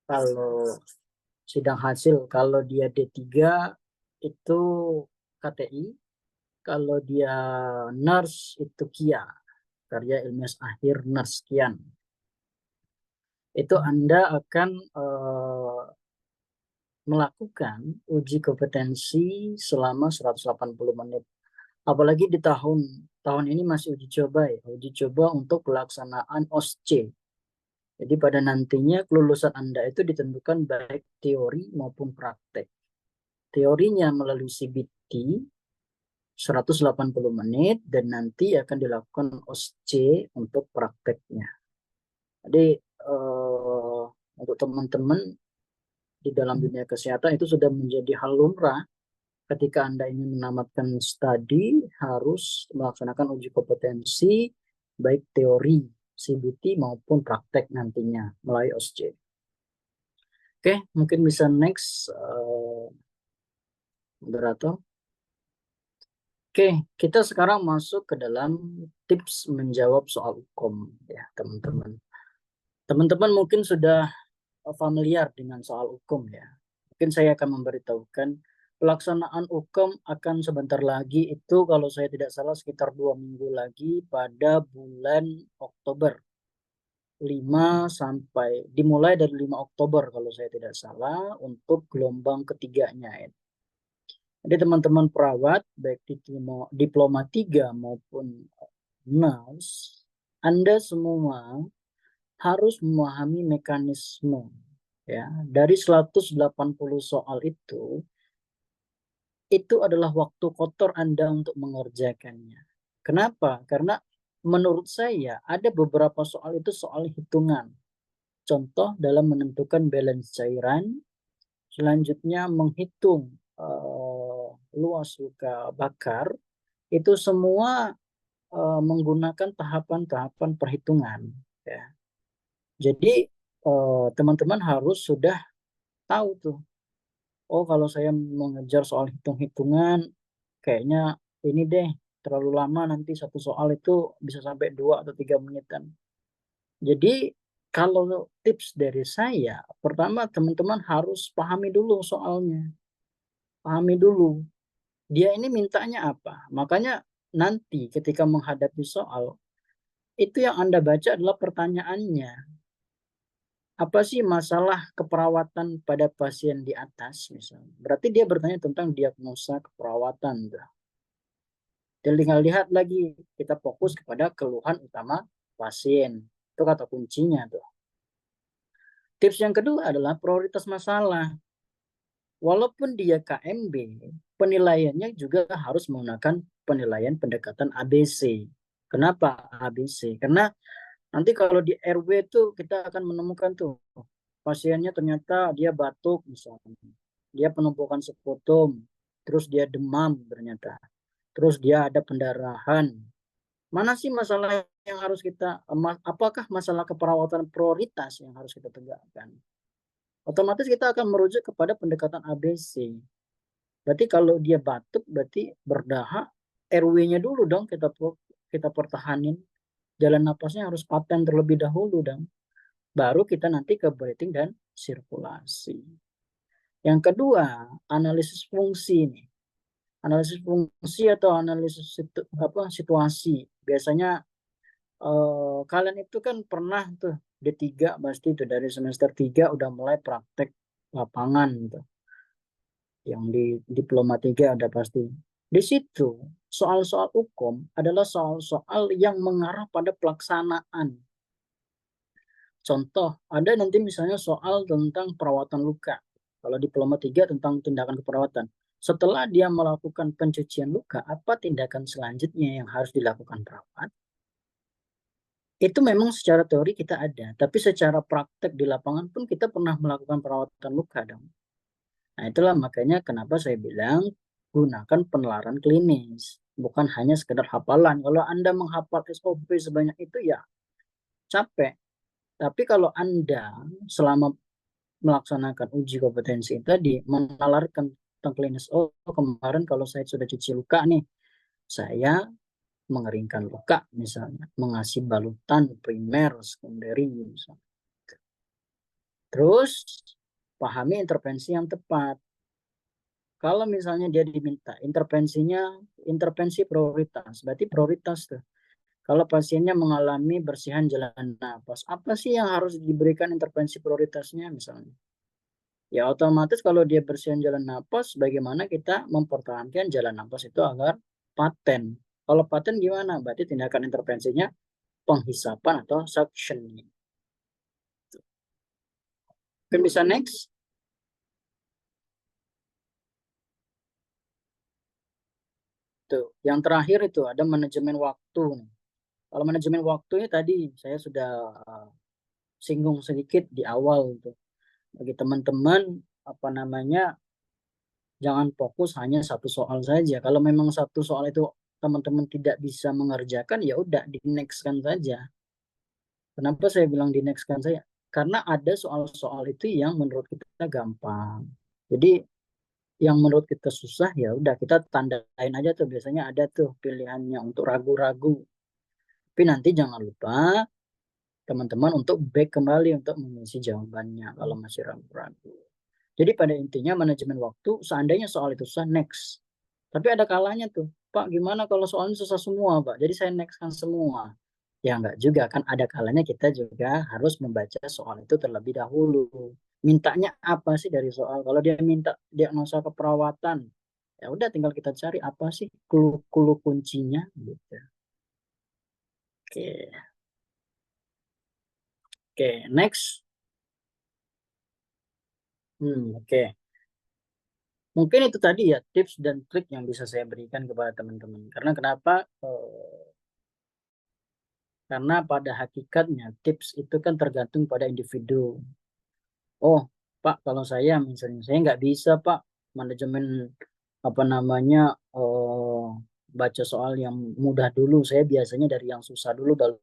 Kalau sidang hasil, kalau dia D3 itu KTI, kalau dia nurse itu KIA, karya ilmiah akhir nurse sekian. Itu Anda akan melakukan uji kompetensi selama 180 menit. Apalagi di tahun ini masih uji coba ya, uji coba untuk pelaksanaan OSCE. Jadi pada nantinya kelulusan Anda itu ditentukan baik teori maupun praktek. Teorinya melalui CBT 180 menit dan nanti akan dilakukan OSCE untuk prakteknya. Jadi untuk teman-teman di dalam dunia kesehatan itu sudah menjadi hal lumrah ketika Anda ingin menamatkan studi harus melaksanakan uji kompetensi baik teori CBT maupun praktek nantinya melalui OSCE. Oke, mungkin bisa next moderator. Oke, kita sekarang masuk ke dalam tips menjawab soal hukum ya teman-teman. Teman-teman mungkin sudah familiar dengan soal hukum ya. Mungkin saya akan memberitahukan pelaksanaan hukum akan sebentar lagi itu kalau saya tidak salah sekitar 2 minggu lagi pada bulan Oktober. 5 sampai dimulai dari 5 Oktober kalau saya tidak salah untuk gelombang ketiganya. Jadi teman-teman perawat baik diploma 3 maupun nurse, Anda semua harus memahami mekanisme ya. Dari 180 soal itu adalah waktu kotor Anda untuk mengerjakannya. Kenapa? Karena menurut saya ada beberapa soal itu soal hitungan. Contoh dalam menentukan balance cairan, selanjutnya menghitung luas luka bakar, itu semua menggunakan tahapan-tahapan perhitungan. Ya. Jadi teman-teman harus sudah tahu tuh, oh kalau saya mengejar soal hitung-hitungan, kayaknya ini deh terlalu lama nanti satu soal itu bisa sampai 2 atau 3 menitan. Jadi kalau tips dari saya, pertama teman-teman harus pahami dulu soalnya. Pahami dulu. Dia ini mintanya apa? Makanya nanti ketika menghadapi soal, itu yang Anda baca adalah pertanyaannya. Apa sih masalah keperawatan pada pasien di atas misalnya? Berarti dia bertanya tentang diagnosa keperawatan. Tinggal lihat lagi, kita fokus kepada keluhan utama pasien. Itu kata kuncinya tuh. Tips yang kedua adalah prioritas masalah. Walaupun dia KMB, penilaiannya juga harus menggunakan penilaian pendekatan ABC. Kenapa ABC? Karena nanti kalau di RW itu kita akan menemukan tuh pasiennya ternyata dia batuk misalnya, dia penumpukan sekutum, terus dia demam ternyata, terus dia ada pendarahan. Mana sih masalah yang harus kita, apakah masalah keperawatan prioritas yang harus kita tegakkan? Otomatis kita akan merujuk kepada pendekatan ABC. Berarti kalau dia batuk, berarti berdahak, RW-nya dulu dong kita pertahanin. Jalan napasnya harus paten terlebih dahulu dong. Baru kita nanti ke breathing dan sirkulasi. Yang kedua, analisis fungsi nih. Analisis fungsi atau analisis situasi. Biasanya kalian itu kan pernah tuh D3 pasti itu dari semester 3 udah mulai praktek lapangan gitu. Yang di diploma 3 ada pasti. Di situ soal-soal hukum adalah soal-soal yang mengarah pada pelaksanaan. Contoh, ada nanti misalnya soal tentang perawatan luka. Kalau diploma 3 tentang tindakan keperawatan. Setelah dia melakukan pencucian luka, apa tindakan selanjutnya yang harus dilakukan perawat? Itu memang secara teori kita ada, tapi secara praktek di lapangan pun kita pernah melakukan perawatan luka dong. Nah itulah makanya kenapa saya bilang gunakan penelaran klinis, bukan hanya sekedar hafalan. Kalau Anda menghafal SOP sebanyak itu ya capek. Tapi kalau Anda selama melaksanakan uji kompetensi tadi menalarkan tentang klinis, oh kemarin kalau saya sudah cuci luka nih, saya mengeringkan luka misalnya, mengasih balutan primer, sekunderi misalnya. Terus pahami intervensi yang tepat. Kalau misalnya dia diminta intervensi prioritas, berarti prioritas tuh. Kalau pasiennya mengalami bersihan jalan napas, apa sih yang harus diberikan intervensi prioritasnya misalnya? Ya otomatis kalau dia bersihan jalan napas, bagaimana kita mempertahankan jalan napas itu agar paten. Kalau paten gimana? Berarti tindakan intervensinya penghisapan atau suctioning. Mungkin bisa next. Tuh, yang terakhir itu ada manajemen waktu. Kalau manajemen waktunya tadi saya sudah singgung sedikit di awal itu. Bagi teman-teman apa namanya, jangan fokus hanya satu soal saja. Kalau memang satu soal itu teman-teman tidak bisa mengerjakan, ya udah di next-kan saja. Kenapa saya bilang di next-kan saya? Karena ada soal-soal itu yang menurut kita gampang. Jadi yang menurut kita susah ya udah kita tandain aja tuh, biasanya ada tuh pilihannya untuk ragu-ragu. Tapi nanti jangan lupa teman-teman untuk back kembali untuk mengisi jawabannya kalau masih ragu-ragu. Jadi pada intinya manajemen waktu, seandainya soal itu susah, next. Tapi ada kalanya tuh, Pak gimana kalau soalnya susah semua Pak, jadi saya next kan semua. Ya enggak juga, kan ada kalanya kita juga harus membaca soal itu terlebih dahulu. Mintanya apa sih dari soal? Kalau dia minta diagnosa keperawatan, ya udah tinggal kita cari apa sih clue kuncinya gitu. Oke, oke, next. Oke. Mungkin itu tadi ya tips dan trik yang bisa saya berikan kepada teman-teman. Karena kenapa? Karena pada hakikatnya tips itu kan tergantung pada individu. Oh, Pak, kalau saya misalnya saya nggak bisa Pak manajemen apa namanya, baca soal yang mudah dulu. Saya biasanya dari yang susah dulu baru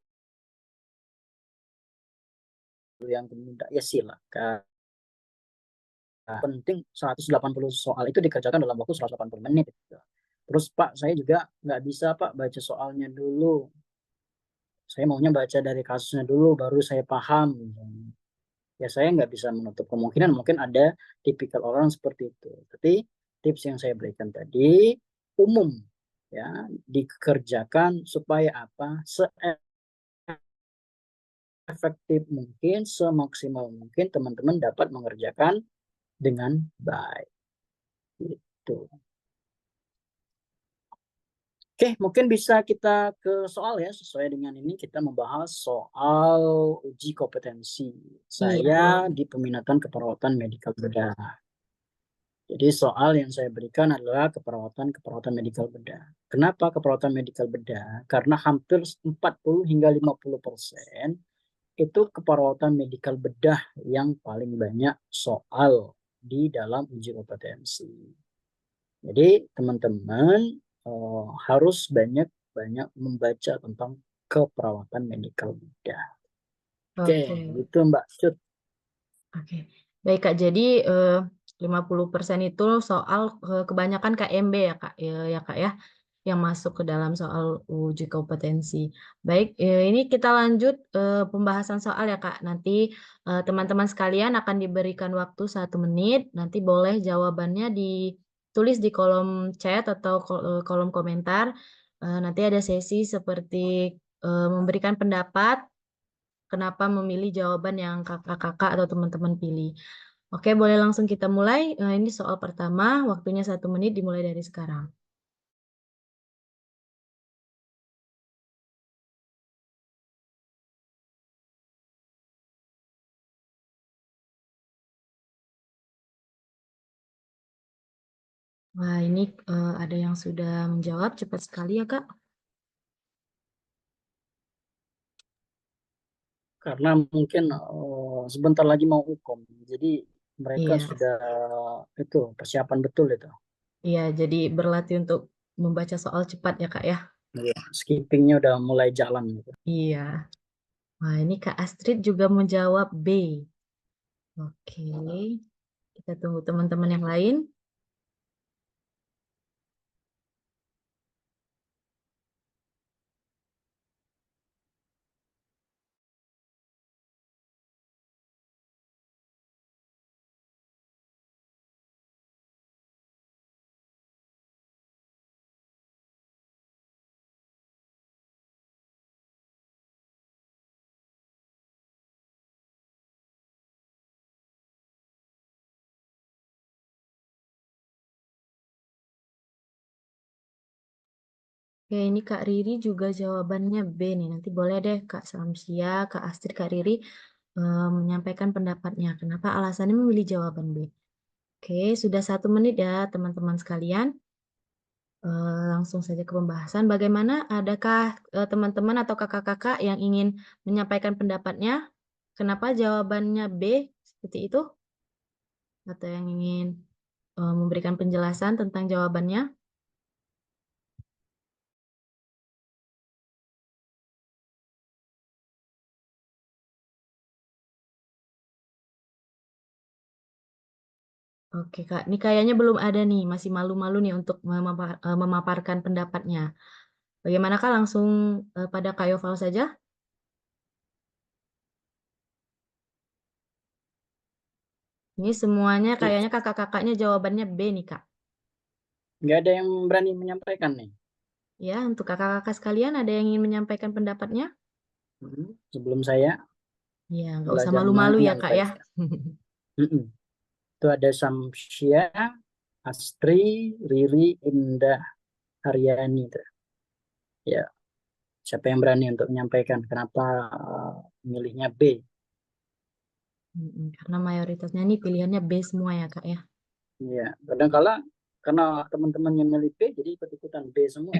yang mudah. Ya silakan. Penting 180 soal itu dikerjakan dalam waktu 180 menit. Gitu. Terus Pak, saya juga nggak bisa Pak baca soalnya dulu. Saya maunya baca dari kasusnya dulu, baru saya paham. Ya saya nggak bisa menutup kemungkinan mungkin ada tipikal orang seperti itu. Tapi tips yang saya berikan tadi umum ya, dikerjakan supaya apa? Seefektif mungkin, semaksimal mungkin teman-teman dapat mengerjakan dengan baik. Gitu. Oke, mungkin bisa kita ke soal ya, sesuai dengan ini kita membahas soal uji kompetensi. Iya, Saya boleh. di peminatan keperawatan medikal bedah. Jadi soal yang saya berikan adalah keperawatan medikal bedah. Kenapa keperawatan medikal bedah? Karena hampir 40 hingga 50% itu keperawatan medikal bedah yang paling banyak soal di dalam uji kompetensi. Jadi teman-teman harus banyak-banyak membaca tentang keperawatan medikal bedah. Oke, Oke, itu Mbak Cut. oke. Baik, Kak. Jadi, 50% itu soal, kebanyakan KMB ya, Kak, ya Kak, ya, yang masuk ke dalam soal uji kompetensi. Baik, ini kita lanjut, pembahasan soal ya, Kak. Nanti, teman-teman sekalian akan diberikan waktu 1 menit, nanti boleh jawabannya ditulis di kolom chat atau kolom komentar. Nanti ada sesi seperti, memberikan pendapat kenapa memilih jawaban yang Kakak-kakak atau teman-teman pilih. Oke, boleh langsung kita mulai. Ini soal pertama, waktunya 1 menit dimulai dari sekarang. Wah, ini ada yang sudah menjawab, cepat sekali ya, Kak. Karena mungkin sebentar lagi mau hukum, jadi mereka Iya, sudah itu persiapan betul itu. iya, jadi berlatih untuk membaca soal cepat ya, Kak, ya. Iya. Skippingnya udah mulai jalan gitu. Iya. Wah, ini Kak Astrid juga menjawab B. Oke, kita tunggu teman-teman yang lain. Oke, ini Kak Riri juga jawabannya B nih. Nanti boleh deh Kak Samsia, Kak Astrid, Kak Riri menyampaikan pendapatnya. Kenapa alasannya memilih jawaban B? Oke, sudah 1 menit ya teman-teman sekalian. Langsung saja ke pembahasan. Bagaimana? Adakah teman-teman atau kakak-kakak yang ingin menyampaikan pendapatnya? Kenapa jawabannya B seperti itu? Atau yang ingin memberikan penjelasan tentang jawabannya? Oke Kak, ini kayaknya belum ada nih, masih malu-malu nih untuk memaparkan pendapatnya. Bagaimana Kak, langsung pada Kak Yoval saja? Ini semuanya kayaknya kakak-kakaknya jawabannya B nih Kak. Nggak ada yang berani menyampaikan nih. Ya, untuk kakak-kakak sekalian ada yang ingin menyampaikan pendapatnya? Sebelum saya Ya, nggak usah belajar malu-malu ya Kak ya. menyampaikan. Itu ada Samsia, Astri, Riri, Indah, Haryani. Ya, siapa yang berani untuk menyampaikan kenapa milihnya B? Karena mayoritasnya ini pilihannya B semua ya Kak ya. Iya, kadang-kala karena teman-teman yang milih B, jadi ikut-ikutan B semua.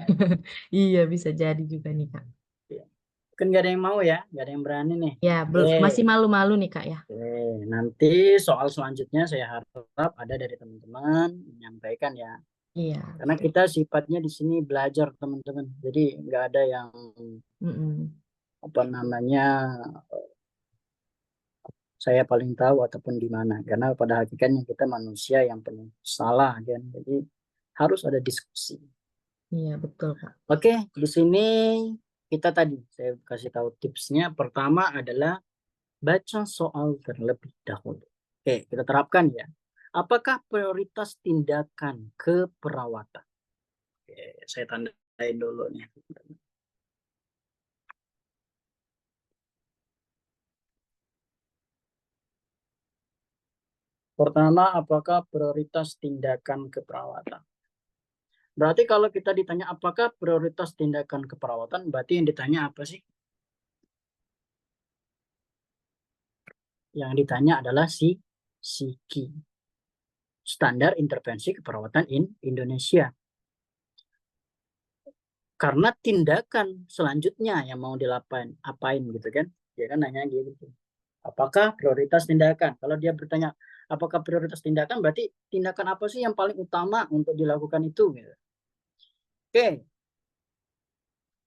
Iya, bisa jadi juga nih Kak. Ya. Kan nggak ada yang mau ya, nggak ada yang berani nih. Ya, masih malu-malu nih Kak ya. Oke, nanti soal selanjutnya saya harap ada dari teman-teman menyampaikan ya. Iya, Karena oke. kita sifatnya di sini belajar teman-teman. Jadi nggak ada yang apa namanya saya paling tahu ataupun di mana. Karena pada hakikatnya kita manusia yang penuh salah kan. Jadi harus ada diskusi. Iya, betul Kak. Oke, di sini kita tadi saya kasih tahu tipsnya. Pertama adalah baca soal terlebih dahulu. Oke, kita terapkan ya. Apakah prioritas tindakan keperawatan? Oke, saya tandain dulu nih. Pertama, apakah prioritas tindakan keperawatan? Berarti kalau kita ditanya apakah prioritas tindakan keperawatan, berarti yang ditanya apa sih? Yang ditanya adalah SIKI. Standar Intervensi Keperawatan Indonesia. Karena tindakan selanjutnya yang mau apain gitu kan? Dia kan nanya gitu. Apakah prioritas tindakan? Kalau dia bertanya apakah prioritas tindakan, berarti tindakan apa sih yang paling utama untuk dilakukan itu? Gitu. Oke,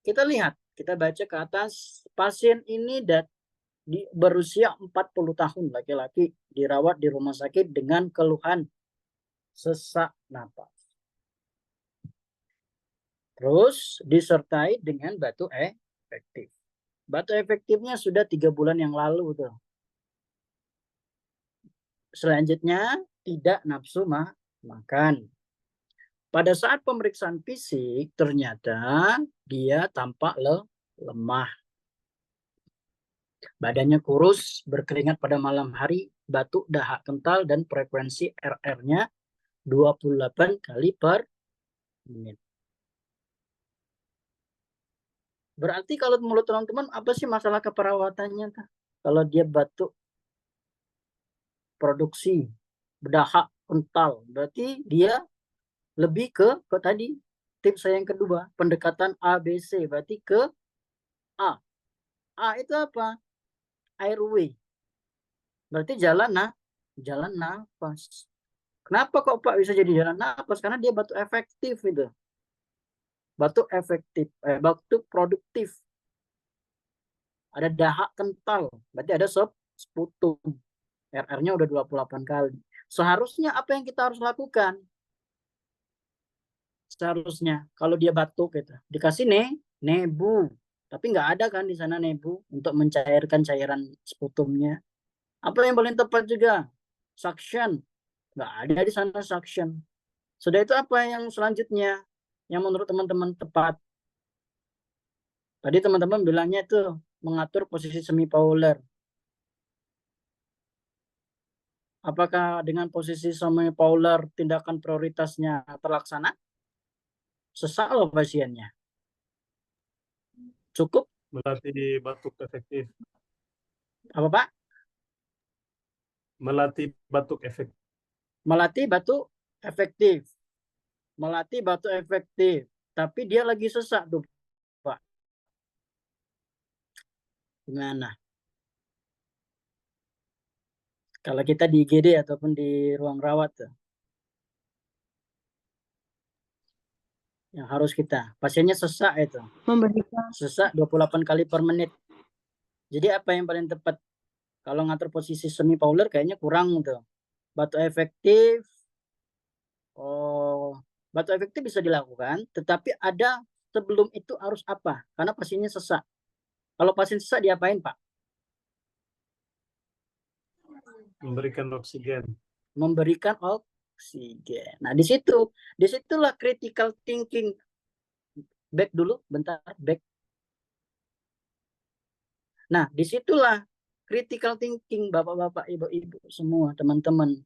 kita lihat, kita baca ke atas. Pasien ini berusia 40 tahun, laki-laki, dirawat di rumah sakit dengan keluhan sesak napas. Terus disertai dengan batuk efektif. Batuk efektifnya sudah 3 bulan yang lalu tuh. Selanjutnya tidak nafsu makan. Pada saat pemeriksaan fisik ternyata dia tampak lemah. Badannya kurus, berkeringat pada malam hari, batuk dahak kental dan frekuensi RR-nya 28 kali per menit. Berarti kalau menurut teman-teman apa sih masalah keperawatannya? Kalau dia batuk produksi berdahak kental, berarti dia lebih ke tadi tips saya yang kedua, pendekatan ABC, berarti ke A. A itu apa? Airway. Berarti jalan nafas. Kenapa kok Pak bisa jadi jalan nafas? Karena dia batuk efektif itu. Batuk efektif, batuk produktif. Ada dahak kental, berarti ada sputum. RR-nya udah 28 kali. Seharusnya apa yang kita harus lakukan? Seharusnya kalau dia batuk gitu, dikasih nebu. Tapi nggak ada kan di sana nebu untuk mencairkan cairan sputumnya. Apa yang paling tepat juga? Suction. Nggak ada di sana suction. Sudah itu apa yang selanjutnya? Yang menurut teman-teman tepat? Tadi teman-teman bilangnya itu mengatur posisi semipolar. Apakah dengan posisi semipolar tindakan prioritasnya terlaksana? Sesak loh pasiennya. Cukup? Melatih batuk efektif. Apa Pak? Melatih batuk efektif. Melatih batuk efektif. Melatih batuk efektif. Tapi dia lagi sesak tuh Pak. Gimana? Kalau kita di IGD ataupun di ruang rawat tuh. Yang harus kita. Pasiennya sesak itu. Memberikan. Sesak 28 kali per menit. Jadi apa yang paling tepat? Kalau ngatur posisi semi Fowler kayaknya kurang tuh. Batuk efektif. Oh, batuk efektif bisa dilakukan, tetapi ada sebelum itu harus apa? Karena pasiennya sesak. Kalau pasien sesak diapain, Pak? Memberikan oksigen. Memberikan oksigen. Nah, disitulah critical thinking. Back dulu, bentar, back. Nah, disitulah critical thinking, bapak-bapak, ibu-ibu, semua teman-teman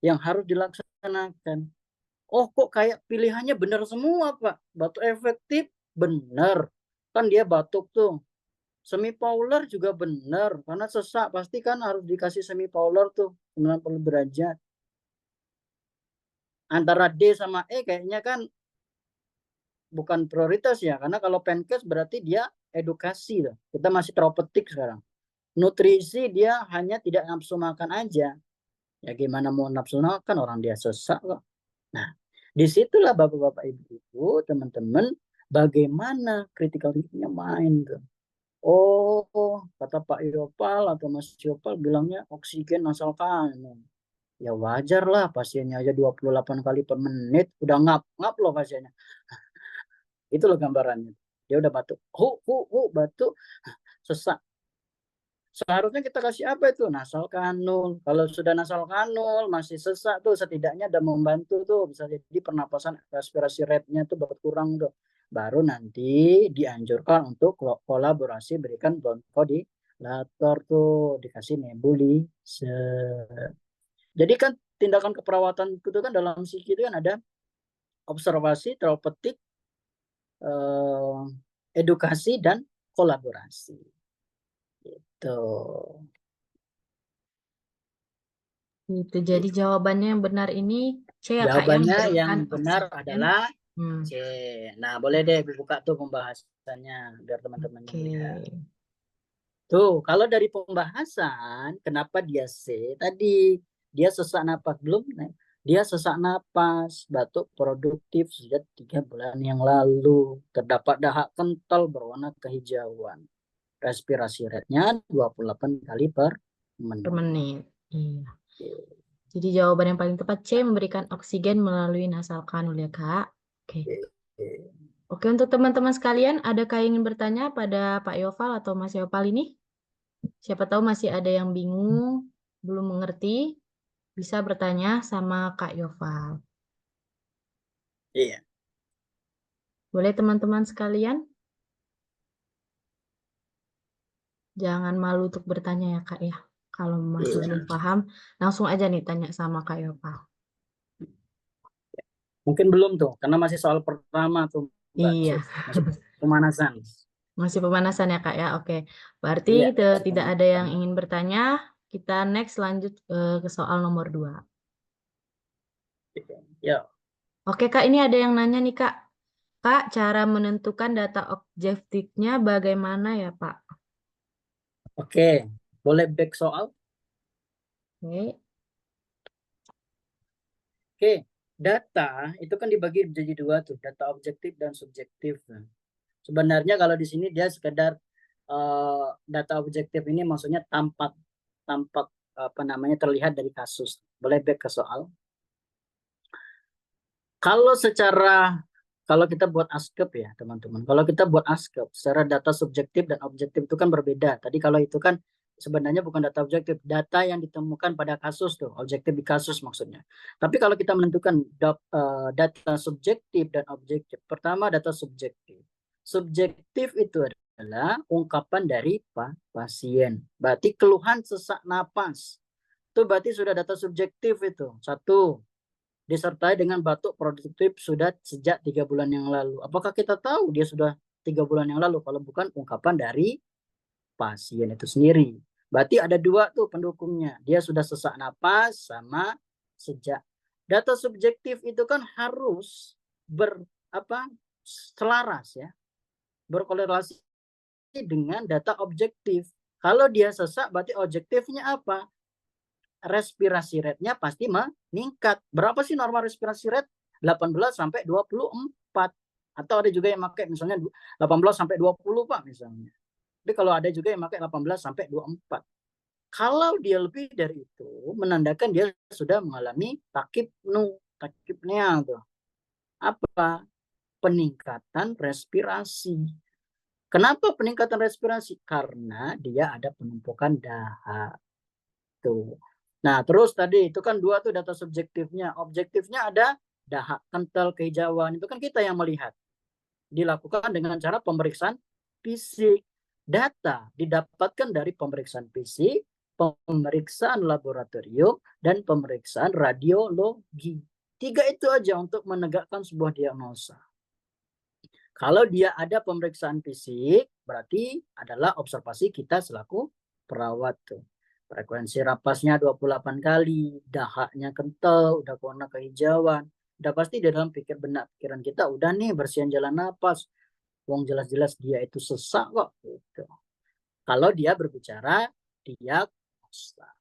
yang harus dilaksanakan. Oh, kok kayak pilihannya benar semua, Pak. Batuk efektif, benar. Kan dia batuk tuh. Semi Fowler juga benar. Karena sesak, pasti kan harus dikasih semi Fowler tuh. 90 derajat. Antara D sama E kayaknya kan bukan prioritas ya. Karena kalau Penkes berarti dia edukasi loh. Kita masih teropetik sekarang. Nutrisi dia hanya tidak nafsu makan aja. Ya gimana mau nafsu makan, orang dia sesak kok. Nah, disitulah bapak-bapak ibu-ibu, teman-teman, bagaimana critical thinkingnya main tuh. Oh, kata Pak Yopal atau Mas Yopal bilangnya oksigen nasal kanan. Ya wajar lah, pasiennya aja 28 kali per menit, udah ngap loh pasiennya. Itu loh gambarannya. Dia udah batuk, batuk, sesak. Seharusnya kita kasih apa itu? Nasal kanul. Kalau sudah nasal kanul masih sesak tuh, setidaknya udah membantu tuh, bisa jadi pernapasan respirasi rate-nya tuh berkurang tuh. Baru nanti dianjurkan untuk kolaborasi berikan bronchodilator tuh, dikasih nebulizer. Jadi kan tindakan keperawatan itu kan dalam psiki itu kan ada observasi, terapeutik, edukasi dan kolaborasi. Gitu. Itu jadi jawabannya yang benar ini C ya Kak, Jawabannya yang memberikan benar oksigen. adalah Hmm. C. Nah, boleh deh dibuka tuh pembahasannya biar teman-teman Oke. lihat. Tuh, kalau dari pembahasan, kenapa dia C? Tadi dia sesak napas belum? Dia sesak napas, batuk produktif sejak 3 bulan yang lalu. Terdapat dahak kental berwarna kehijauan. Respirasi rate-nya 28 kali per Per menit. menit. Iya. Jadi jawaban yang paling tepat C, memberikan oksigen melalui nasal kanul ya Kak. Oke. Oke, untuk teman-teman sekalian, adakah yang ingin bertanya pada Pak Yoval atau Mas Yopal ini? Siapa tahu masih ada yang bingung, belum mengerti, bisa bertanya sama Kak Yoval. Iya. Boleh teman-teman sekalian? Jangan malu untuk bertanya ya Kak ya. Kalau masih belum paham, langsung aja nih tanya sama Kak Yoval. Mungkin belum tuh, karena masih soal pertama tuh, Mbak. Iya. Masih pemanasan. Masih pemanasan ya Kak ya. Oke. Berarti Iya. tidak ada yang ingin bertanya. Kita next lanjut ke soal nomor 2. Ya. Oke Kak, ini ada yang nanya nih Kak. Kak, cara menentukan data objektifnya bagaimana ya Pak? Oke, boleh back soal? Oke. Oke, data itu kan dibagi menjadi 2 tuh, data objektif dan subjektif. Sebenarnya kalau di sini dia sekedar data objektif ini maksudnya tampak apa namanya terlihat dari kasus. Boleh back ke soal? Kalau kita buat ASKEP ya teman-teman. Kalau kita buat ASKEP secara data subjektif dan objektif itu kan berbeda. Tadi kalau itu kan sebenarnya bukan data objektif, data yang ditemukan pada kasus tuh, objektif di kasus maksudnya. Tapi kalau kita menentukan data subjektif dan objektif, pertama data subjektif. Subjektif itu adalah ungkapan dari pasien. Berarti keluhan sesak napas. Itu berarti sudah data subjektif itu. 1. Disertai dengan batuk produktif sudah sejak 3 bulan yang lalu. Apakah kita tahu dia sudah 3 bulan yang lalu kalau bukan ungkapan dari pasien itu sendiri. Berarti ada 2 tuh pendukungnya. Dia sudah sesak napas sama sejak. Data subjektif itu kan harus selaras ya, berkorelasi dengan data objektif. Kalau dia sesak berarti objektifnya apa? Respirasi rate-nya pasti meningkat. Berapa sih normal respirasi rate? 18 sampai 24. Atau ada juga yang pakai misalnya 18 sampai 20 Pak misalnya. Tapi kalau ada juga yang pakai 18 sampai 24. Kalau dia lebih dari itu, menandakan dia sudah mengalami takipnea tuh. Apa? Peningkatan respirasi. Kenapa peningkatan respirasi? Karena dia ada penumpukan dahak. Tuh. Nah, terus tadi itu kan 2 tuh data subjektifnya. Objektifnya ada dahak kental, kehijauan. Itu kan kita yang melihat. Dilakukan dengan cara pemeriksaan fisik. Data didapatkan dari pemeriksaan fisik, pemeriksaan laboratorium, dan pemeriksaan radiologi. 3 itu aja untuk menegakkan sebuah diagnosa. Kalau dia ada pemeriksaan fisik, berarti adalah observasi kita selaku perawat tuh. Frekuensi rapasnya 28 kali, dahaknya kental, udah warna kehijauan. Udah pasti di dalam benak pikiran kita, udah nih bersihan jalan napas. Wong jelas-jelas dia itu sesak kok. Gitu. Kalau dia berbicara diagnosa.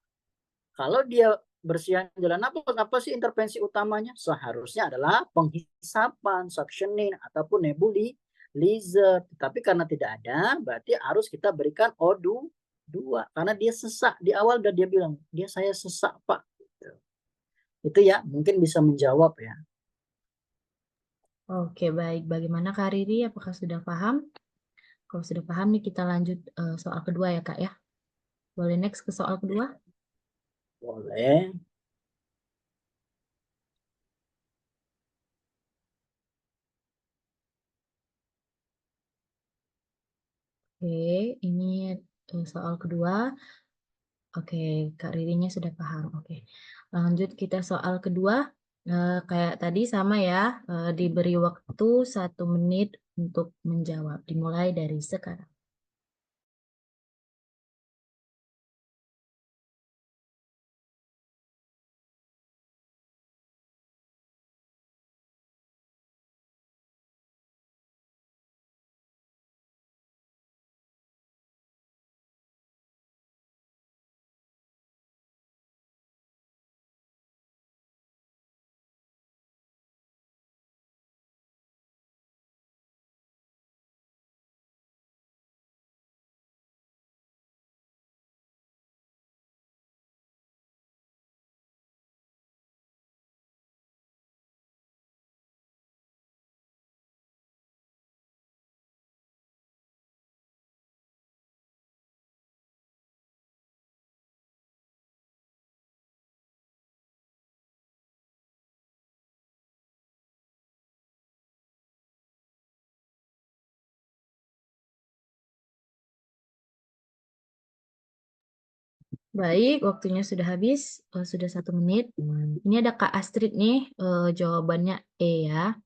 Kalau dia bersihan jalan napas, apa sih intervensi utamanya? Seharusnya adalah penghisapan, suctioning, ataupun nebulizer. Tapi karena tidak ada, berarti harus kita berikan O2. Karena dia sesak. Di awal udah dia bilang, saya sesak Pak. Itu ya, mungkin bisa menjawab ya. Oke, baik. Bagaimana Kak Riri? Apakah sudah paham? Kalau sudah paham nih kita lanjut soal kedua ya Kak ya. Boleh next ke soal kedua? Boleh. Oke, ini soal kedua. Oke, Kak Ririnya sudah paham. Oke, lanjut kita soal kedua. Kayak tadi sama ya, diberi waktu 1 menit untuk menjawab. Dimulai dari sekarang. Baik, waktunya sudah habis, sudah 1 menit. Ini ada Kak Astrid nih, jawabannya E ya.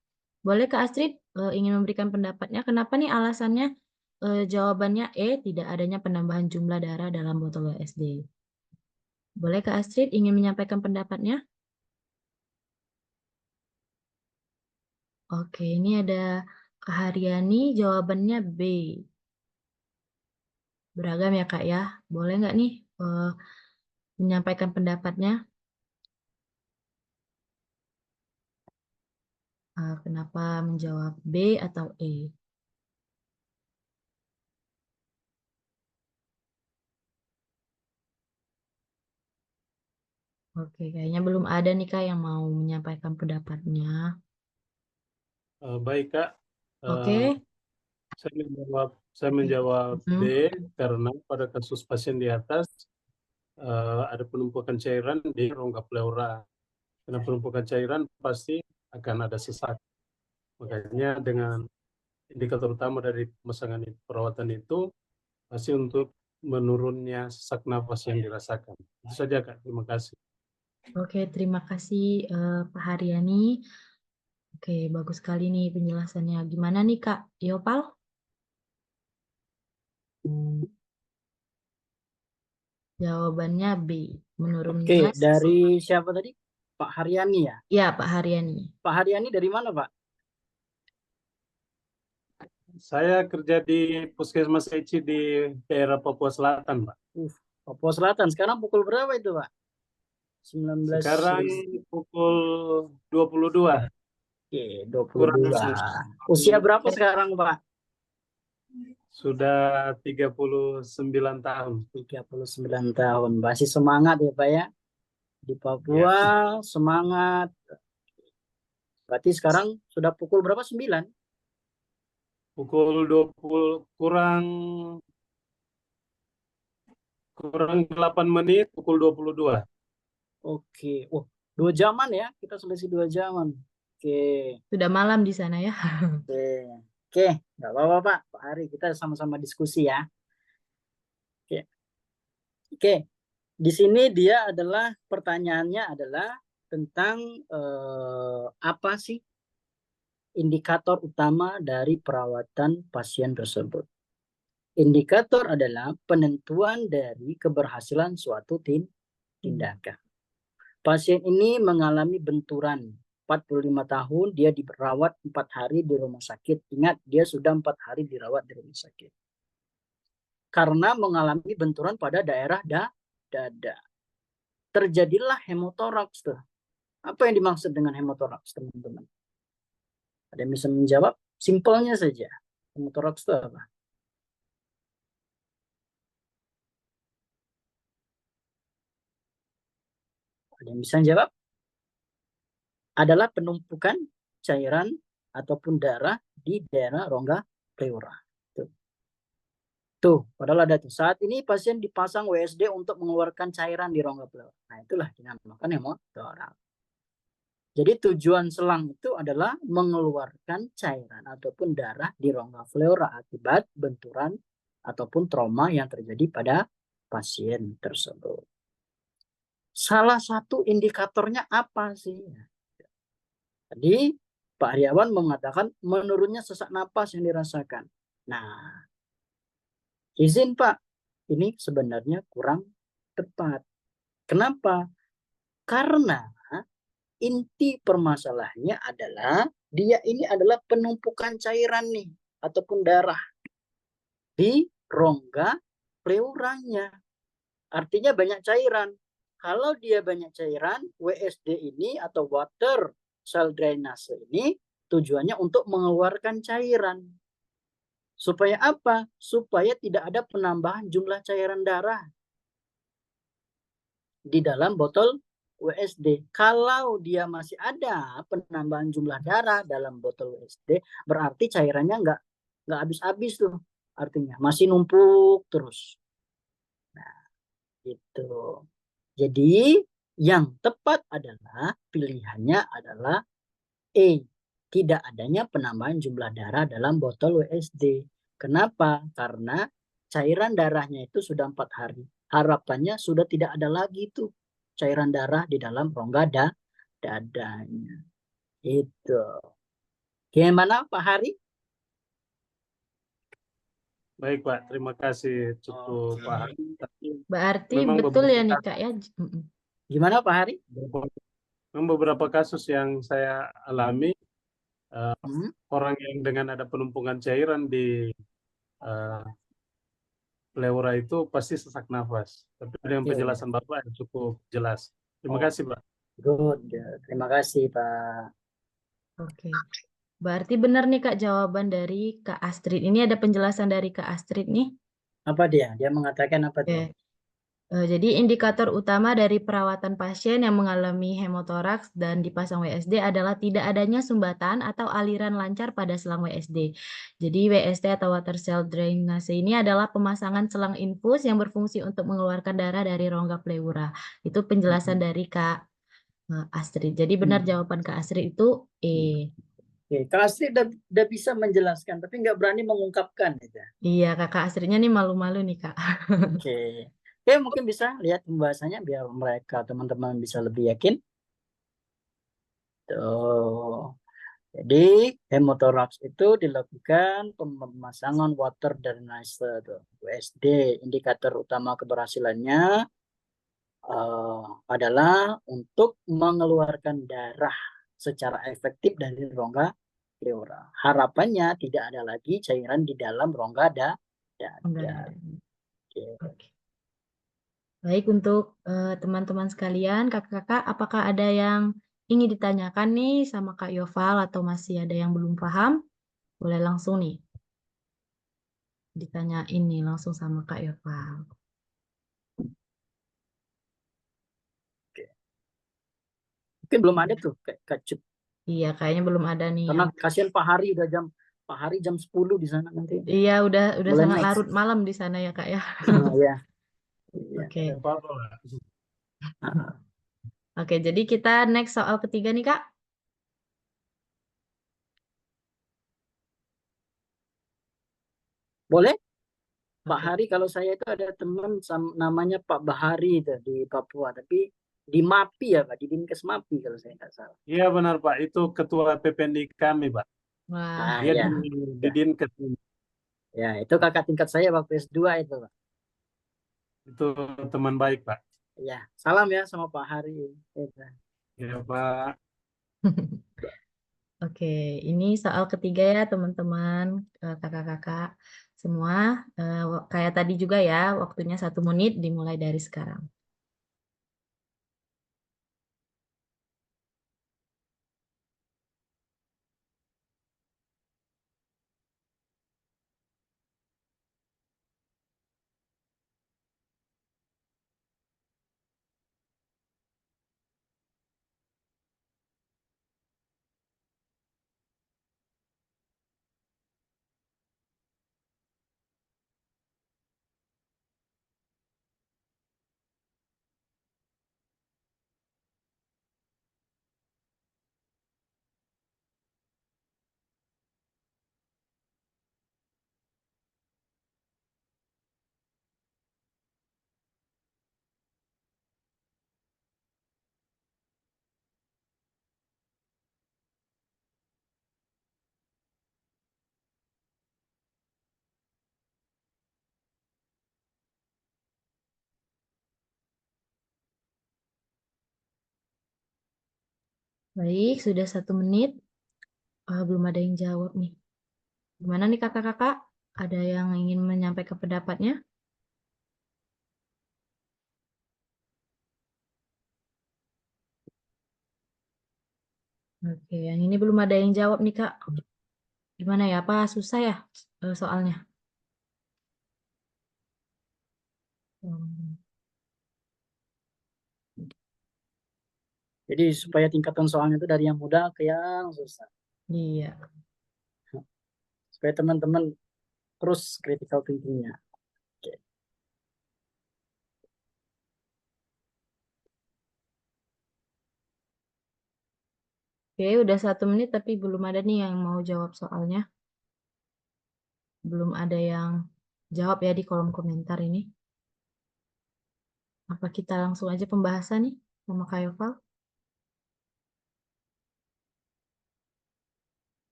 Boleh Kak Astrid ingin memberikan pendapatnya, kenapa nih alasannya jawabannya E, tidak adanya penambahan jumlah darah dalam botol WSD. Boleh Kak Astrid ingin menyampaikan pendapatnya? Oke, ini ada Kak Haryani, jawabannya B. Beragam ya Kak ya. Boleh nggak nih menyampaikan pendapatnya? Kenapa menjawab B atau E? Oke, kayaknya belum ada nih Kak yang mau menyampaikan pendapatnya. Baik Kak. Oke. Saya menjawab Mhm. D karena pada kasus pasien di atas ada penumpukan cairan di rongga pleura. Karena penumpukan cairan pasti akan ada sesak. Makanya dengan indikator utama dari pemasangan perawatan itu pasti untuk menurunnya sesak nafas yang dirasakan. Itu saja Kak, terima kasih. Oke, terima kasih Pak Haryani. Oke, bagus sekali nih penjelasannya. Gimana nih Kak Yopal? Jawabannya B. Oke, Menurunnya dari siapa tadi? Pak Haryani ya? ya Pak Haryani. Pak Haryani dari mana, Pak? Saya kerja di Puskesmas Eci di daerah Papua Selatan, Pak. Papua Selatan. Sekarang pukul berapa itu, Pak? 19. Sekarang pukul 22. Oke, Kurang 22. Usia berapa sekarang, Pak? sudah 39 tahun. 39 tahun. Masih semangat ya, Pak ya? Di Papua semangat. Berarti sekarang sudah pukul berapa? 9? Pukul 20 kurang 8 menit, pukul 22. Oke. 2 jaman ya. Kita selisih 2 jaman. Oke. Sudah malam di sana ya. Oke. Nggak apa-apa, Pak Hari. Kita sama-sama diskusi ya. Oke. Di sini dia adalah pertanyaannya adalah tentang apa sih indikator utama dari perawatan pasien tersebut. Indikator adalah penentuan dari keberhasilan suatu tindakan. Pasien ini mengalami benturan 45 tahun, dia dirawat 4 hari di rumah sakit. Ingat, dia sudah 4 hari dirawat di rumah sakit. Karena mengalami benturan pada daerah dada. Terjadilah hemotoraks tuh. Apa yang dimaksud dengan hemotoraks, teman-teman? Ada yang bisa menjawab? Simpelnya saja. Hemotoraks itu apa? Ada yang bisa jawab? Adalah penumpukan cairan ataupun darah di daerah rongga pleura. Tuh, padahal ada tuh. Saat ini pasien dipasang WSD untuk mengeluarkan cairan di rongga pleura. Nah, itulah dinamakan hemotoraks. Jadi tujuan selang itu adalah mengeluarkan cairan ataupun darah di rongga pleura akibat benturan ataupun trauma yang terjadi pada pasien tersebut. Salah satu indikatornya apa sih? Tadi Pak Aryawan mengatakan menurunnya sesak napas yang dirasakan. Nah, izin Pak, ini sebenarnya kurang tepat. Kenapa? Karena inti permasalahannya adalah dia ini adalah penumpukan cairan nih ataupun darah di rongga pleuranya. Artinya banyak cairan. Kalau dia banyak cairan, WSD ini atau water cell drainase ini tujuannya untuk mengeluarkan cairan. Supaya apa? Supaya tidak ada penambahan jumlah cairan darah di dalam botol WSD. Kalau dia masih ada penambahan jumlah darah dalam botol WSD, berarti cairannya nggak habis-habis tuh. Artinya masih numpuk terus. Nah, gitu. Jadi yang tepat adalah pilihannya adalah E. Tidak adanya penambahan jumlah darah dalam botol WSD. Kenapa? Karena cairan darahnya itu sudah 4 hari. Harapannya sudah tidak ada lagi tuh cairan darah di dalam rongga dadanya. Itu. Gimana Pak Hari? Baik Pak, terima kasih cukup paham. Berarti Memang betul ya nih beberapa- Kak ya. Gimana Pak Hari? Memang beberapa kasus yang saya alami, orang yang dengan ada penumpukan cairan di pleura itu pasti sesak nafas. Tapi dengan penjelasan Bapak yang cukup jelas. Terima kasih Pak. Good. Terima kasih Pak. Oke. Berarti benar nih Kak jawaban dari Kak Astrid. Ini ada penjelasan dari Kak Astrid nih. Apa dia? Dia mengatakan apa tuh? Jadi indikator utama dari perawatan pasien yang mengalami hemotoraks dan dipasang WSD adalah tidak adanya sumbatan atau aliran lancar pada selang WSD. Jadi WSD atau water cell drainase ini adalah pemasangan selang infus yang berfungsi untuk mengeluarkan darah dari rongga pleura. Itu penjelasan dari Kak Astrid. Jadi benar jawaban Kak Astrid itu E. Oke, Kak Astrid udah bisa menjelaskan, tapi nggak berani mengungkapkan. Gitu. Iya, Kakak Astridnya nih malu-malu nih Kak. Oke. Oke, mungkin bisa lihat pembahasannya biar mereka teman-teman bisa lebih yakin. Tuh. Jadi hemotoraks itu dilakukan pemasangan water sterilizer (WSD). Indikator utama keberhasilannya adalah untuk mengeluarkan darah secara efektif dari rongga pleura. Harapannya tidak ada lagi cairan di dalam rongga dada. Oke. Oke. Baik, untuk teman-teman sekalian, kakak-kakak, apakah ada yang ingin ditanyakan nih sama Kak Yoval atau masih ada yang belum paham? Boleh langsung nih ditanyain nih langsung sama Kak Yoval. Mungkin belum ada tuh Kak Cut. Iya, kayaknya belum ada nih Karena yang. kasihan Pak Hari udah Pak Hari jam 10 di sana nanti. Iya, udah Boleh sangat next. larut malam di sana ya Kak ya. Ya. Oke. Apa-apa. Oke, jadi kita next soal ketiga nih Kak. Boleh? Pak Oke. Hari, kalau saya itu ada teman namanya Pak Bahari itu di Papua, tapi di MAPI ya Pak, di Dinkes MAPI kalau saya nggak salah. Iya benar Pak, itu ketua PPNI kami Pak. Wah. Dia ya. di Dinkes. Ya, itu kakak tingkat saya waktu S2 itu Pak. Itu teman baik Pak. Ya, salam ya sama Pak Hari. Ya Pak. Oke, ini soal ketiga ya teman-teman, kakak-kakak semua. Kayak tadi juga ya, waktunya 1 menit dimulai dari sekarang. Baik, sudah 1 menit. Belum ada yang jawab nih. Gimana nih kakak-kakak? Ada yang ingin menyampaikan pendapatnya? Oke, yang ini belum ada yang jawab nih Kak. Gimana ya? Apa susah ya soalnya? Jadi supaya tingkatan soalnya itu dari yang mudah ke yang susah. Iya. Supaya teman-teman terus critical thinking-nya. Oke. Oke, udah 1 menit tapi belum ada nih yang mau jawab soalnya. Belum ada yang jawab ya di kolom komentar ini. Apa kita langsung aja pembahasan nih sama Kak Yoval?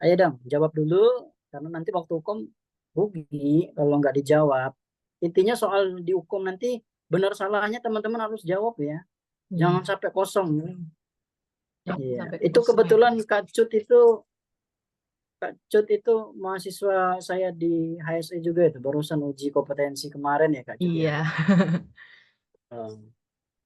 Ayo dong, jawab dulu karena nanti waktu hukum rugi kalau nggak dijawab. Intinya soal di hukum nanti benar salahnya teman-teman harus jawab ya. Jangan Iya. sampai kosong. Jangan Iya. sampai Itu kosong ya. kebetulan Kak Cut itu mahasiswa saya di HSE juga itu barusan uji kompetensi kemarin ya Kak Cut ya. Iya.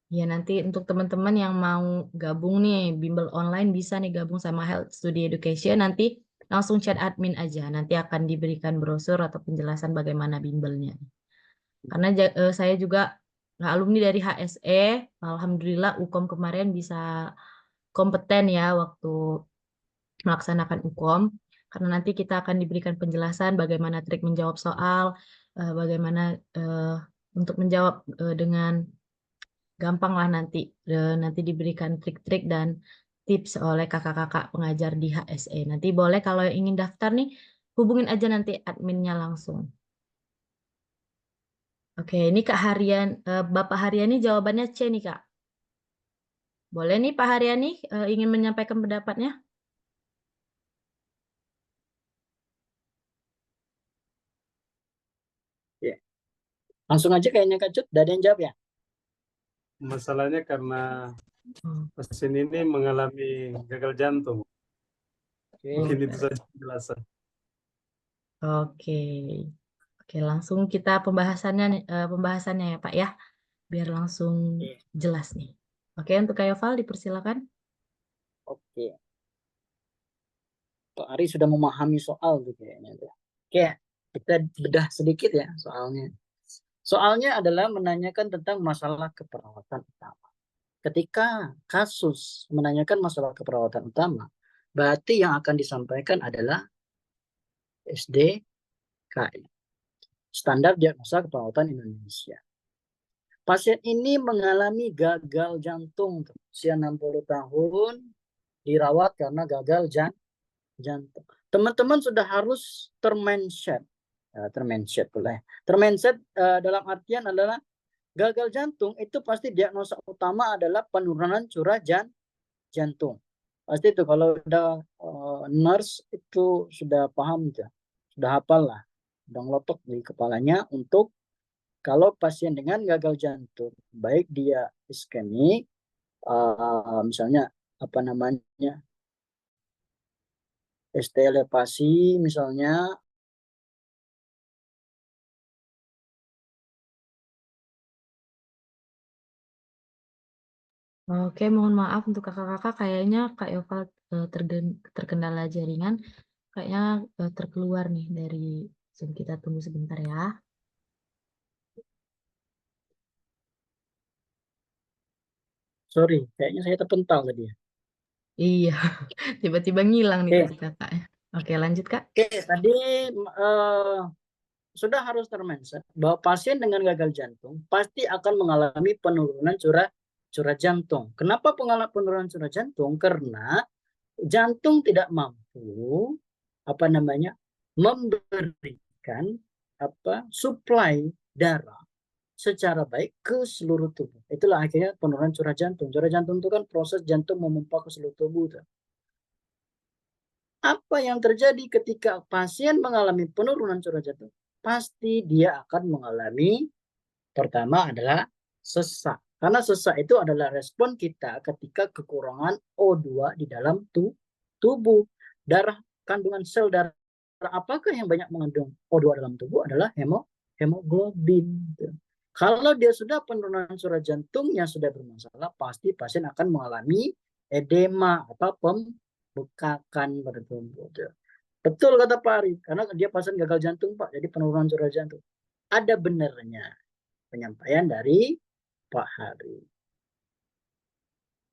Ya, nanti untuk teman-teman yang mau gabung nih bimbel online bisa nih gabung sama Health Study Education, nanti langsung chat admin aja. Nanti akan diberikan brosur atau penjelasan bagaimana bimbelnya. Karena saya juga alumni dari HSE, alhamdulillah UKOM kemarin bisa kompeten ya waktu melaksanakan UKOM. Karena nanti kita akan diberikan penjelasan bagaimana trik menjawab soal, bagaimana untuk menjawab dengan gampang lah nanti diberikan trik-trik dan tips oleh kakak-kakak pengajar di HSE. Nanti boleh kalau yang ingin daftar nih hubungin aja nanti adminnya langsung. Oke, ini Kak Bapak Haryani jawabannya C nih Kak. Boleh nih Pak Haryani ingin menyampaikan pendapatnya? Ya. Langsung aja kayaknya Kak Cut, udah ada yang jawab ya? Masalahnya karena Oh, pasien ini mengalami gagal jantung. Oke. Mungkin itu saja penjelasan. Oke. Oke, langsung kita pembahasannya ya Pak ya, biar langsung Oke. jelas nih. Oke, untuk Kak Yoval dipersilakan. Oke. Pak Ari sudah memahami soal tuh kayaknya. Oke, kita bedah sedikit ya soalnya. Soalnya adalah menanyakan tentang masalah keperawatan utama. Ketika kasus menanyakan masalah keperawatan utama, berarti yang akan disampaikan adalah SDKI, Standar Diagnosa Keperawatan Indonesia. Pasien ini mengalami gagal jantung usia 60 tahun, dirawat karena gagal jantung. Teman-teman sudah harus termindset dalam artian adalah gagal jantung itu pasti diagnosa utama adalah penurunan curah jantung. Pasti itu kalau udah nurse itu sudah paham ya, sudah hafal lah, udah ngelotok di kepalanya untuk kalau pasien dengan gagal jantung, baik dia iskemik, misalnya apa namanya, ST elevasi misalnya, Oke, mohon maaf untuk kakak-kakak, kayaknya Kak Yoval terkendala jaringan, kayaknya terkeluar nih dari Zoom. Kita tunggu sebentar ya. sorry, kayaknya saya terpental tadi ya. Iya, tiba-tiba ngilang nih tadi Oke, kakaknya. Oke, lanjut Kak. tadi sudah harus termindset bahwa pasien dengan gagal jantung pasti akan mengalami penurunan curah jantung. Kenapa penurunan curah jantung? Karena jantung tidak mampu apa namanya memberikan supply darah secara baik ke seluruh tubuh. Itulah akhirnya penurunan curah jantung. Curah jantung itu kan proses jantung memompa ke seluruh tubuh. Apa yang terjadi ketika pasien mengalami penurunan curah jantung? Pasti dia akan mengalami, pertama adalah sesak. Karena sesak itu adalah respon kita ketika kekurangan O2 di dalam tubuh. Kandungan sel darah apakah yang banyak mengandung O2 dalam tubuh adalah hemoglobin. Kalau dia sudah penurunan curah jantungnya sudah bermasalah, pasti pasien akan mengalami edema atau pembekakan pada tubuh. Betul kata Pak Ari, karena dia pasien gagal jantung Pak, jadi penurunan curah jantung. Ada benarnya penyampaian dari Pak Hari.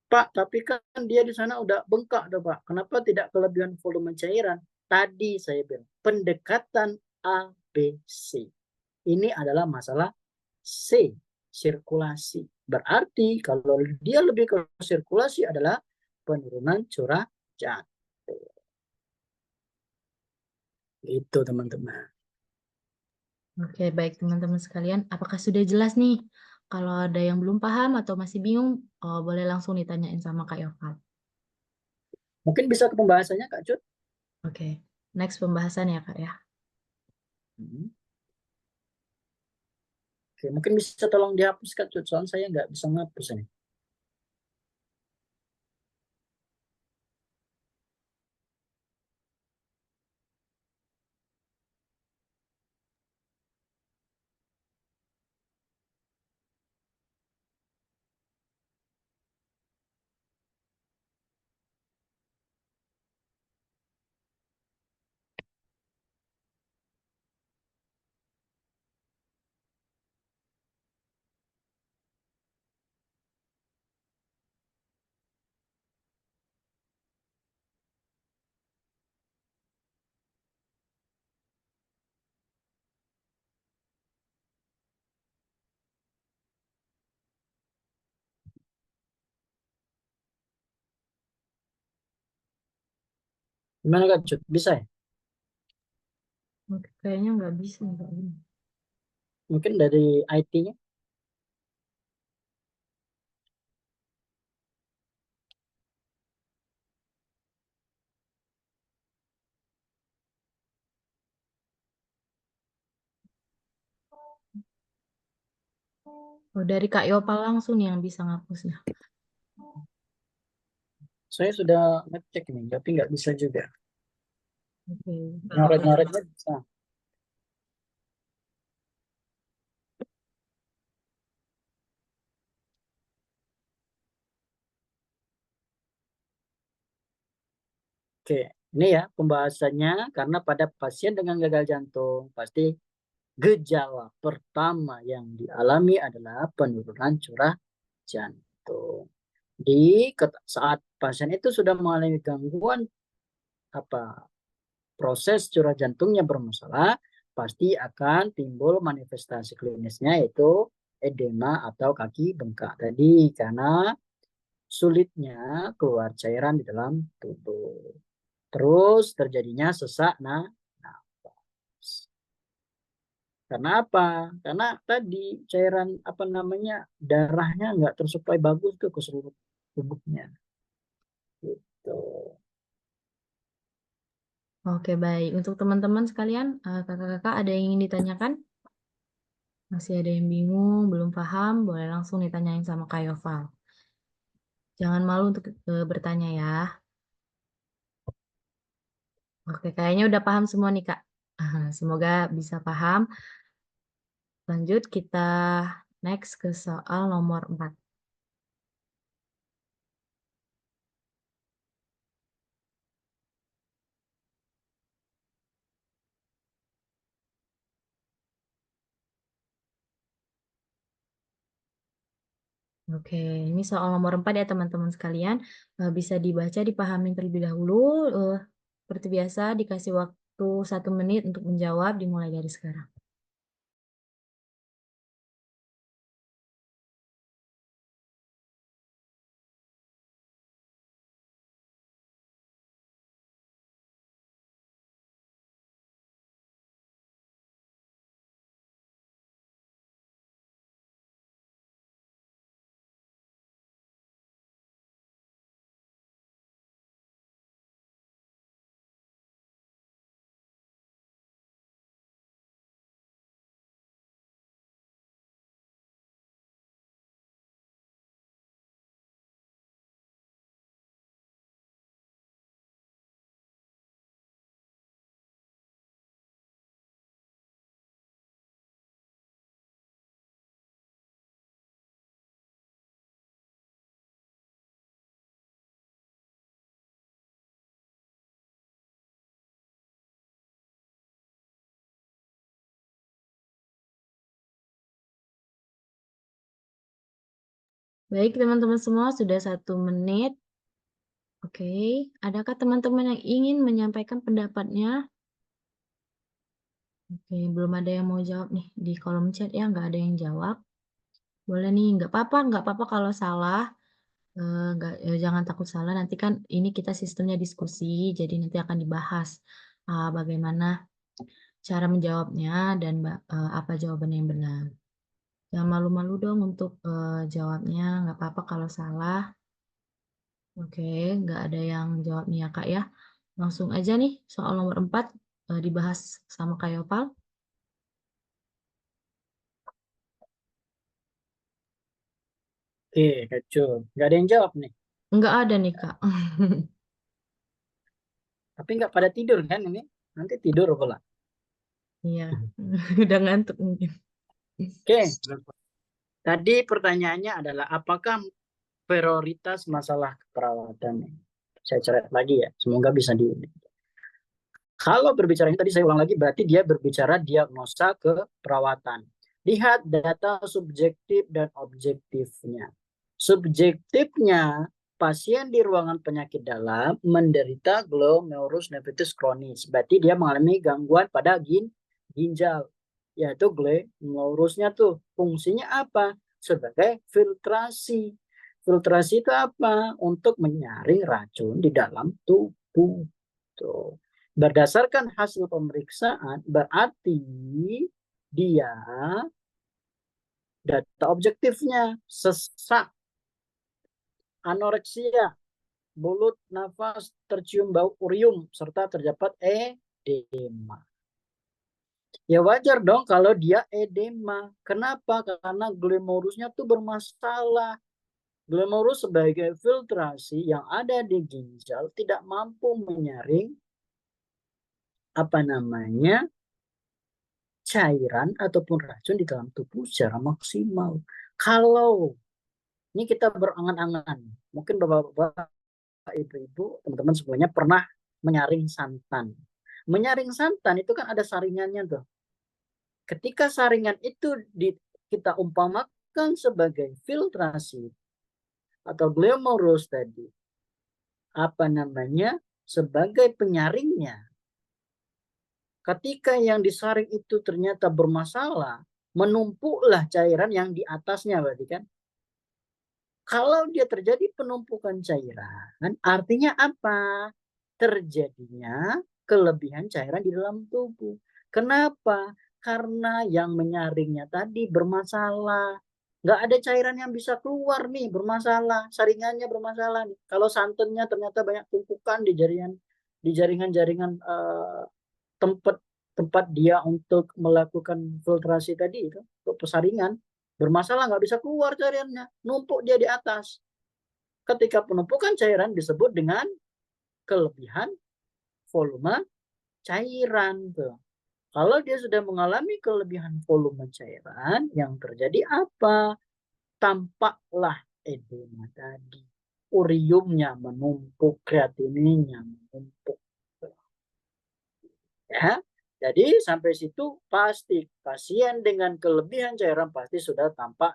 Pak, tapi kan dia di sana udah bengkak tuh Pak. Kenapa tidak kelebihan volume cairan? Tadi saya bilang, pendekatan ABC. Ini adalah masalah C, sirkulasi. Berarti kalau dia lebih ke sirkulasi adalah penurunan curah jantung. Itu teman-teman. Oke, baik teman-teman sekalian. Apakah sudah jelas nih? Kalau ada yang belum paham atau masih bingung, boleh langsung ditanyain sama Kak Yoval. Mungkin bisa ke pembahasannya Kak Cut? Oke, next pembahasan ya Kak ya. Oke, mungkin bisa tolong dihapus Kak Cut, soalnya saya nggak bisa ngapus ini. Gimana Kak Cut? Bisa ya? Oke, kayaknya nggak bisa. Nggak ini. Mungkin dari IT-nya. Oh, dari Kak Yopal langsung nih yang bisa ngapusnya. Saya sudah ngecek nih, tapi nggak bisa juga. Oke. Nyoret-nyoretnya bisa. Oke, ini ya pembahasannya, karena pada pasien dengan gagal jantung pasti gejala pertama yang dialami adalah penurunan curah jantung. Saat pasien itu sudah mengalami gangguan proses curah jantungnya bermasalah, pasti akan timbul manifestasi klinisnya, yaitu edema atau kaki bengkak tadi, karena sulitnya keluar cairan di dalam tubuh. Terus terjadinya sesak nafas. Karena apa? Karena tadi cairan darahnya nggak tersuplai bagus ke seluruh tubuhnya. Gitu. Oke, baik. Untuk teman-teman sekalian, kakak-kakak ada yang ingin ditanyakan? Masih ada yang bingung, belum paham, boleh langsung ditanyain sama Kak Yoval. Jangan malu untuk bertanya ya. Oke, kayaknya udah paham semua nih, Kak. Semoga bisa paham. Lanjut, kita next ke soal nomor 4. Oke, ini soal nomor 4 ya teman-teman sekalian. Bisa dibaca, dipahami terlebih dahulu. Seperti biasa, dikasih waktu 1 menit untuk menjawab, dimulai dari sekarang. Baik, teman-teman semua, sudah 1 menit. Oke, adakah teman-teman yang ingin menyampaikan pendapatnya? Oke, belum ada yang mau jawab nih di kolom chat ya, nggak ada yang jawab. Boleh nih, nggak apa-apa kalau salah. Jangan takut salah, nanti kan ini kita sistemnya diskusi, jadi nanti akan dibahas bagaimana cara menjawabnya dan apa jawabannya yang benar. Jangan malu-malu dong untuk jawabnya, nggak apa-apa kalau salah. Oke, nggak ada yang jawab nih ya Kak ya. Langsung aja nih soal nomor 4 dibahas sama Kak Yopal. Oke, kacau. Nggak ada yang jawab nih. Nggak ada nih Kak. Tapi nggak pada tidur kan ini? Nanti tidur pula. Iya, udah ngantuk mungkin. Oke, tadi pertanyaannya adalah apakah prioritas masalah keperawatan? Saya coret lagi ya, semoga bisa di. Kalau berbicara ini tadi saya ulang lagi, berarti dia berbicara diagnosa keperawatan. Lihat data subjektif dan objektifnya. Subjektifnya, pasien di ruangan penyakit dalam menderita glomerulus nephritis kronis. Berarti dia mengalami gangguan pada ginjal. Yaitu glomerusnya tuh fungsinya apa? Sebagai filtrasi. Filtrasi itu apa? Untuk menyaring racun di dalam tubuh. Tuh. Berdasarkan hasil pemeriksaan, berarti dia Data objektifnya sesak, anoreksia, mulut, nafas, tercium bau urium, serta terdapat edema. Ya wajar dong kalau dia edema. Kenapa? Karena glomerulusnya tuh bermasalah. Glomerulus sebagai filtrasi yang ada di ginjal tidak mampu menyaring cairan ataupun racun di dalam tubuh secara maksimal. Kalau ini kita berangan-angan, mungkin bapak-bapak, ibu-ibu, teman-teman semuanya pernah menyaring santan. Menyaring santan itu kan ada saringannya tuh. Ketika saringan itu kita umpamakan sebagai filtrasi atau glomerulus tadi, sebagai penyaringnya. Ketika yang disaring itu ternyata bermasalah, menumpuklah cairan yang di atasnya, berarti kan. Kalau dia terjadi penumpukan cairan, artinya apa? Terjadinya kelebihan cairan di dalam tubuh. Kenapa? Karena yang menyaringnya tadi bermasalah. Nggak ada cairan yang bisa keluar nih, bermasalah. Saringannya bermasalah nih. Kalau santannya ternyata banyak tumpukan di jaringan-jaringan tempat dia untuk melakukan filtrasi tadi itu, untuk pesaringan, bermasalah, nggak bisa keluar cairannya, numpuk dia di atas. Ketika penumpukan cairan disebut dengan kelebihan volume cairan tuh. Kalau dia sudah mengalami kelebihan volume cairan, yang terjadi apa? Tampaklah edema tadi. Uriumnya menumpuk, kreatininnya menumpuk. Ya, jadi sampai situ pasti pasien dengan kelebihan cairan pasti sudah tampak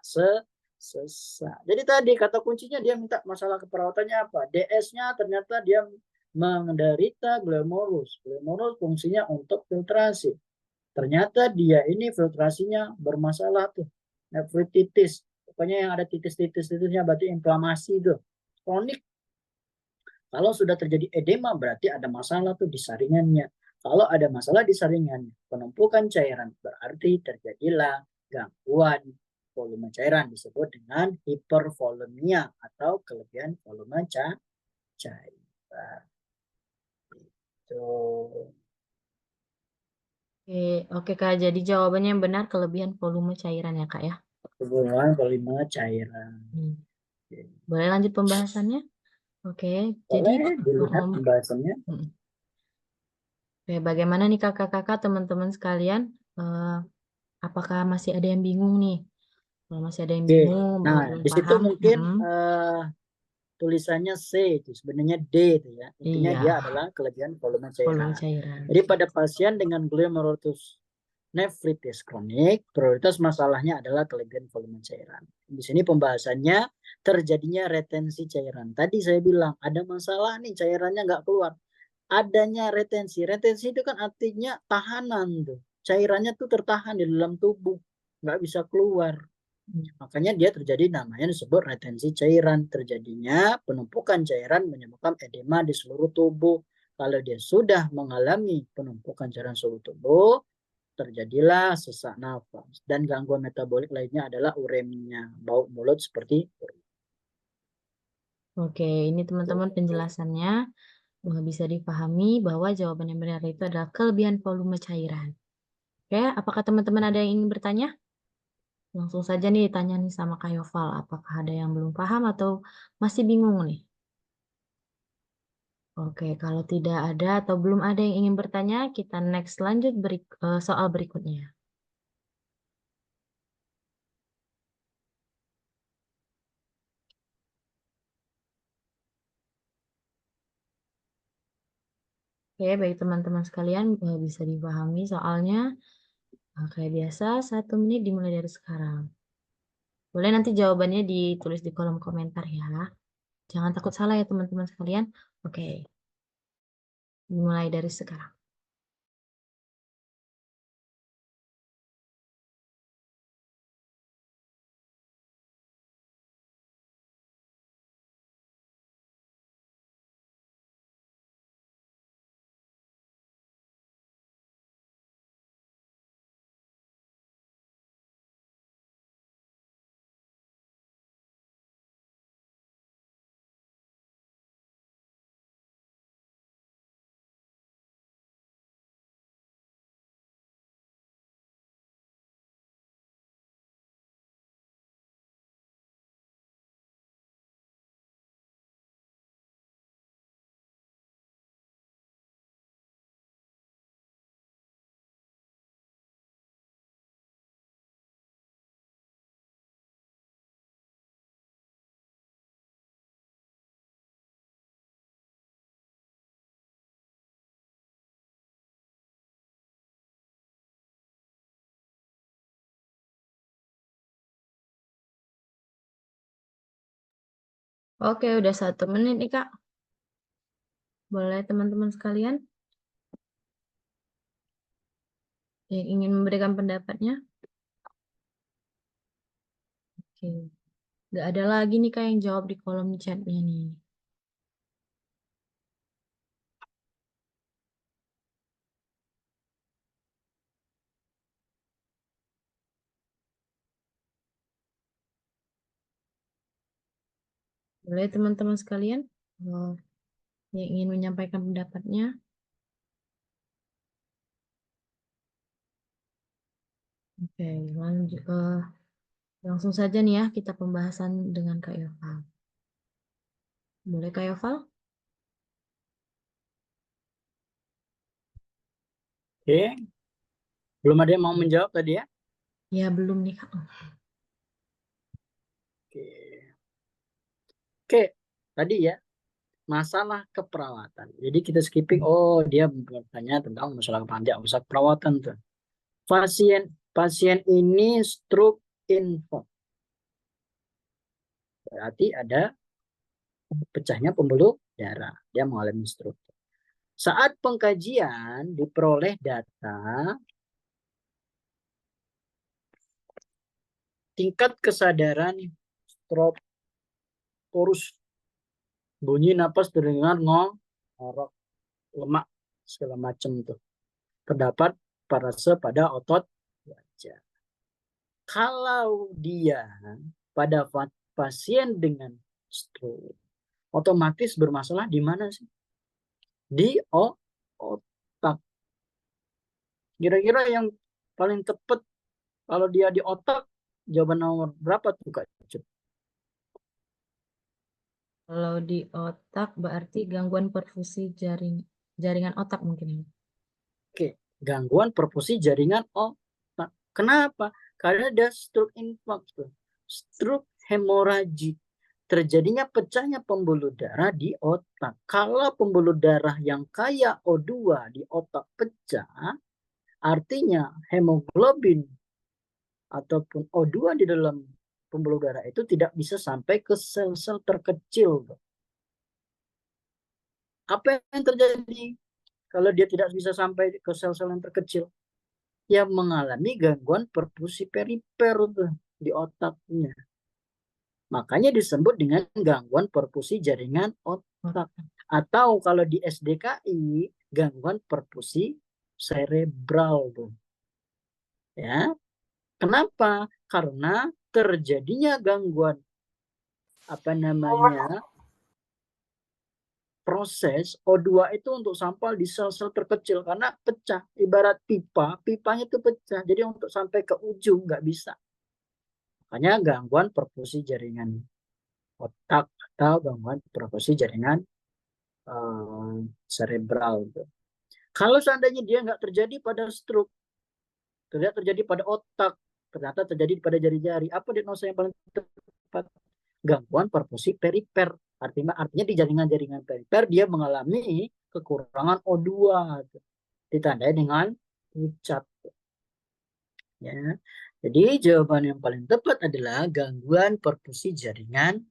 sesak. Jadi tadi kata kuncinya dia minta masalah keperawatannya apa? DS-nya ternyata dia menderita glomerulus. Glomerulus fungsinya untuk filtrasi. Ternyata dia ini filtrasinya bermasalah tuh. Nefritis. Pokoknya yang ada titis-titis-titisnya berarti inflamasi itu. Kronik. Kalau sudah terjadi edema berarti ada masalah tuh di saringannya. Kalau ada masalah di saringannya, penumpukan cairan, berarti terjadilah gangguan volume cairan, disebut dengan hipervolemia atau kelebihan volume cairan. Itu. Oke Kak, jadi jawabannya yang benar kelebihan volume cairan ya Kak ya. Kelebihan volume cairan. Boleh lanjut pembahasannya? Oke, Boleh jadi dilihat pembahasannya. Oke, bagaimana nih kakak-kakak, teman-teman sekalian? Apakah masih ada yang bingung nih? Kalau masih ada yang Oke. bingung, Nah, belum di situ paham, mungkin tulisannya C itu sebenarnya D itu ya. Intinya iya, dia adalah kelebihan volume volume cairan. cairan. Jadi pada pasien dengan glomerulus nefritis kronik, prioritas masalahnya adalah kelebihan volume cairan. Di sini pembahasannya terjadinya retensi cairan. Tadi saya bilang ada masalah nih, cairannya nggak keluar. Adanya retensi. Retensi itu kan artinya tahanan tuh. Cairannya tuh tertahan di dalam tubuh, nggak bisa keluar. Makanya dia terjadi namanya disebut retensi cairan. Terjadinya penumpukan cairan menyebabkan edema di seluruh tubuh. Kalau dia sudah mengalami penumpukan cairan seluruh tubuh, terjadilah sesak nafas. Dan gangguan metabolik lainnya adalah uremia, bau mulut seperti urin. Oke, ini teman-teman penjelasannya bisa dipahami bahwa jawaban yang benar itu adalah kelebihan volume cairan. Oke, apakah teman-teman ada yang ingin bertanya? Langsung saja nih tanya nih sama Kak Yoval, apakah ada yang belum paham atau masih bingung nih? Oke, kalau tidak ada atau belum ada yang ingin bertanya, kita next lanjut soal berikutnya. Oke, baik teman-teman sekalian, bisa dipahami soalnya. Kayak biasa, 1 menit dimulai dari sekarang. Boleh nanti jawabannya ditulis di kolom komentar ya. Jangan takut salah ya teman-teman sekalian. Oke, dimulai dari sekarang. Oke, udah 1 menit nih, Kak. Boleh teman-teman sekalian yang ingin memberikan pendapatnya? Oke. Nggak ada lagi nih, Kak, yang jawab di kolom chatnya nih. Boleh teman-teman sekalian yang ingin menyampaikan pendapatnya? Oke, lanjut. Langsung saja nih ya kita pembahasan dengan Kak Yoval. Boleh Kak Yoval? Oke. Belum ada yang mau menjawab tadi ya? Ya belum nih Kak. Oke. Oke, tadi ya masalah keperawatan. Jadi kita skipping, oh dia bertanya tentang masalah perawatan tuh. Pasien ini stroke infarct. Berarti ada pecahnya pembuluh darah. Dia mengalami stroke. Saat pengkajian diperoleh data tingkat kesadaran stroke porus, bunyi napas terdengar ngorok, lemak segala macam itu. Terdapat parase pada otot wajah. Kalau dia pada pasien dengan stroke, otomatis bermasalah di mana sih? Di otak. Kira-kira yang paling tepat kalau dia di otak, jawaban nomor berapa tuh Kak? Kalau di otak berarti gangguan perfusi jaringan otak mungkin ya. Oke, gangguan perfusi jaringan otak. Kenapa? Karena ada stroke infarct, stroke hemoragik. Terjadinya pecahnya pembuluh darah di otak. Kalau pembuluh darah yang kaya O2 di otak pecah, artinya hemoglobin ataupun O2 di dalam pembuluh darah itu tidak bisa sampai ke sel-sel terkecil. Apa yang terjadi kalau dia tidak bisa sampai ke sel-sel yang terkecil? Yang mengalami gangguan perfusi perifer di otaknya. Makanya disebut dengan gangguan perfusi jaringan otak. Atau kalau di SDKI, gangguan perfusi cerebral. Ya. Kenapa? Karena terjadinya gangguan proses O2 itu untuk sampel di sel-sel terkecil karena pecah. Ibarat pipanya itu pecah. Jadi untuk sampai ke ujung nggak bisa. Makanya gangguan perfusi jaringan otak atau gangguan perfusi jaringan cerebral. Kalau seandainya dia nggak terjadi pada stroke, tidak terjadi pada otak, ternyata terjadi pada jari-jari, apa diagnosa yang paling tepat? Gangguan perfusi perifer. Artinya di jaringan-jaringan perifer dia mengalami kekurangan O2, ditandai dengan pucat. Ya. Jadi jawaban yang paling tepat adalah gangguan perfusi jaringan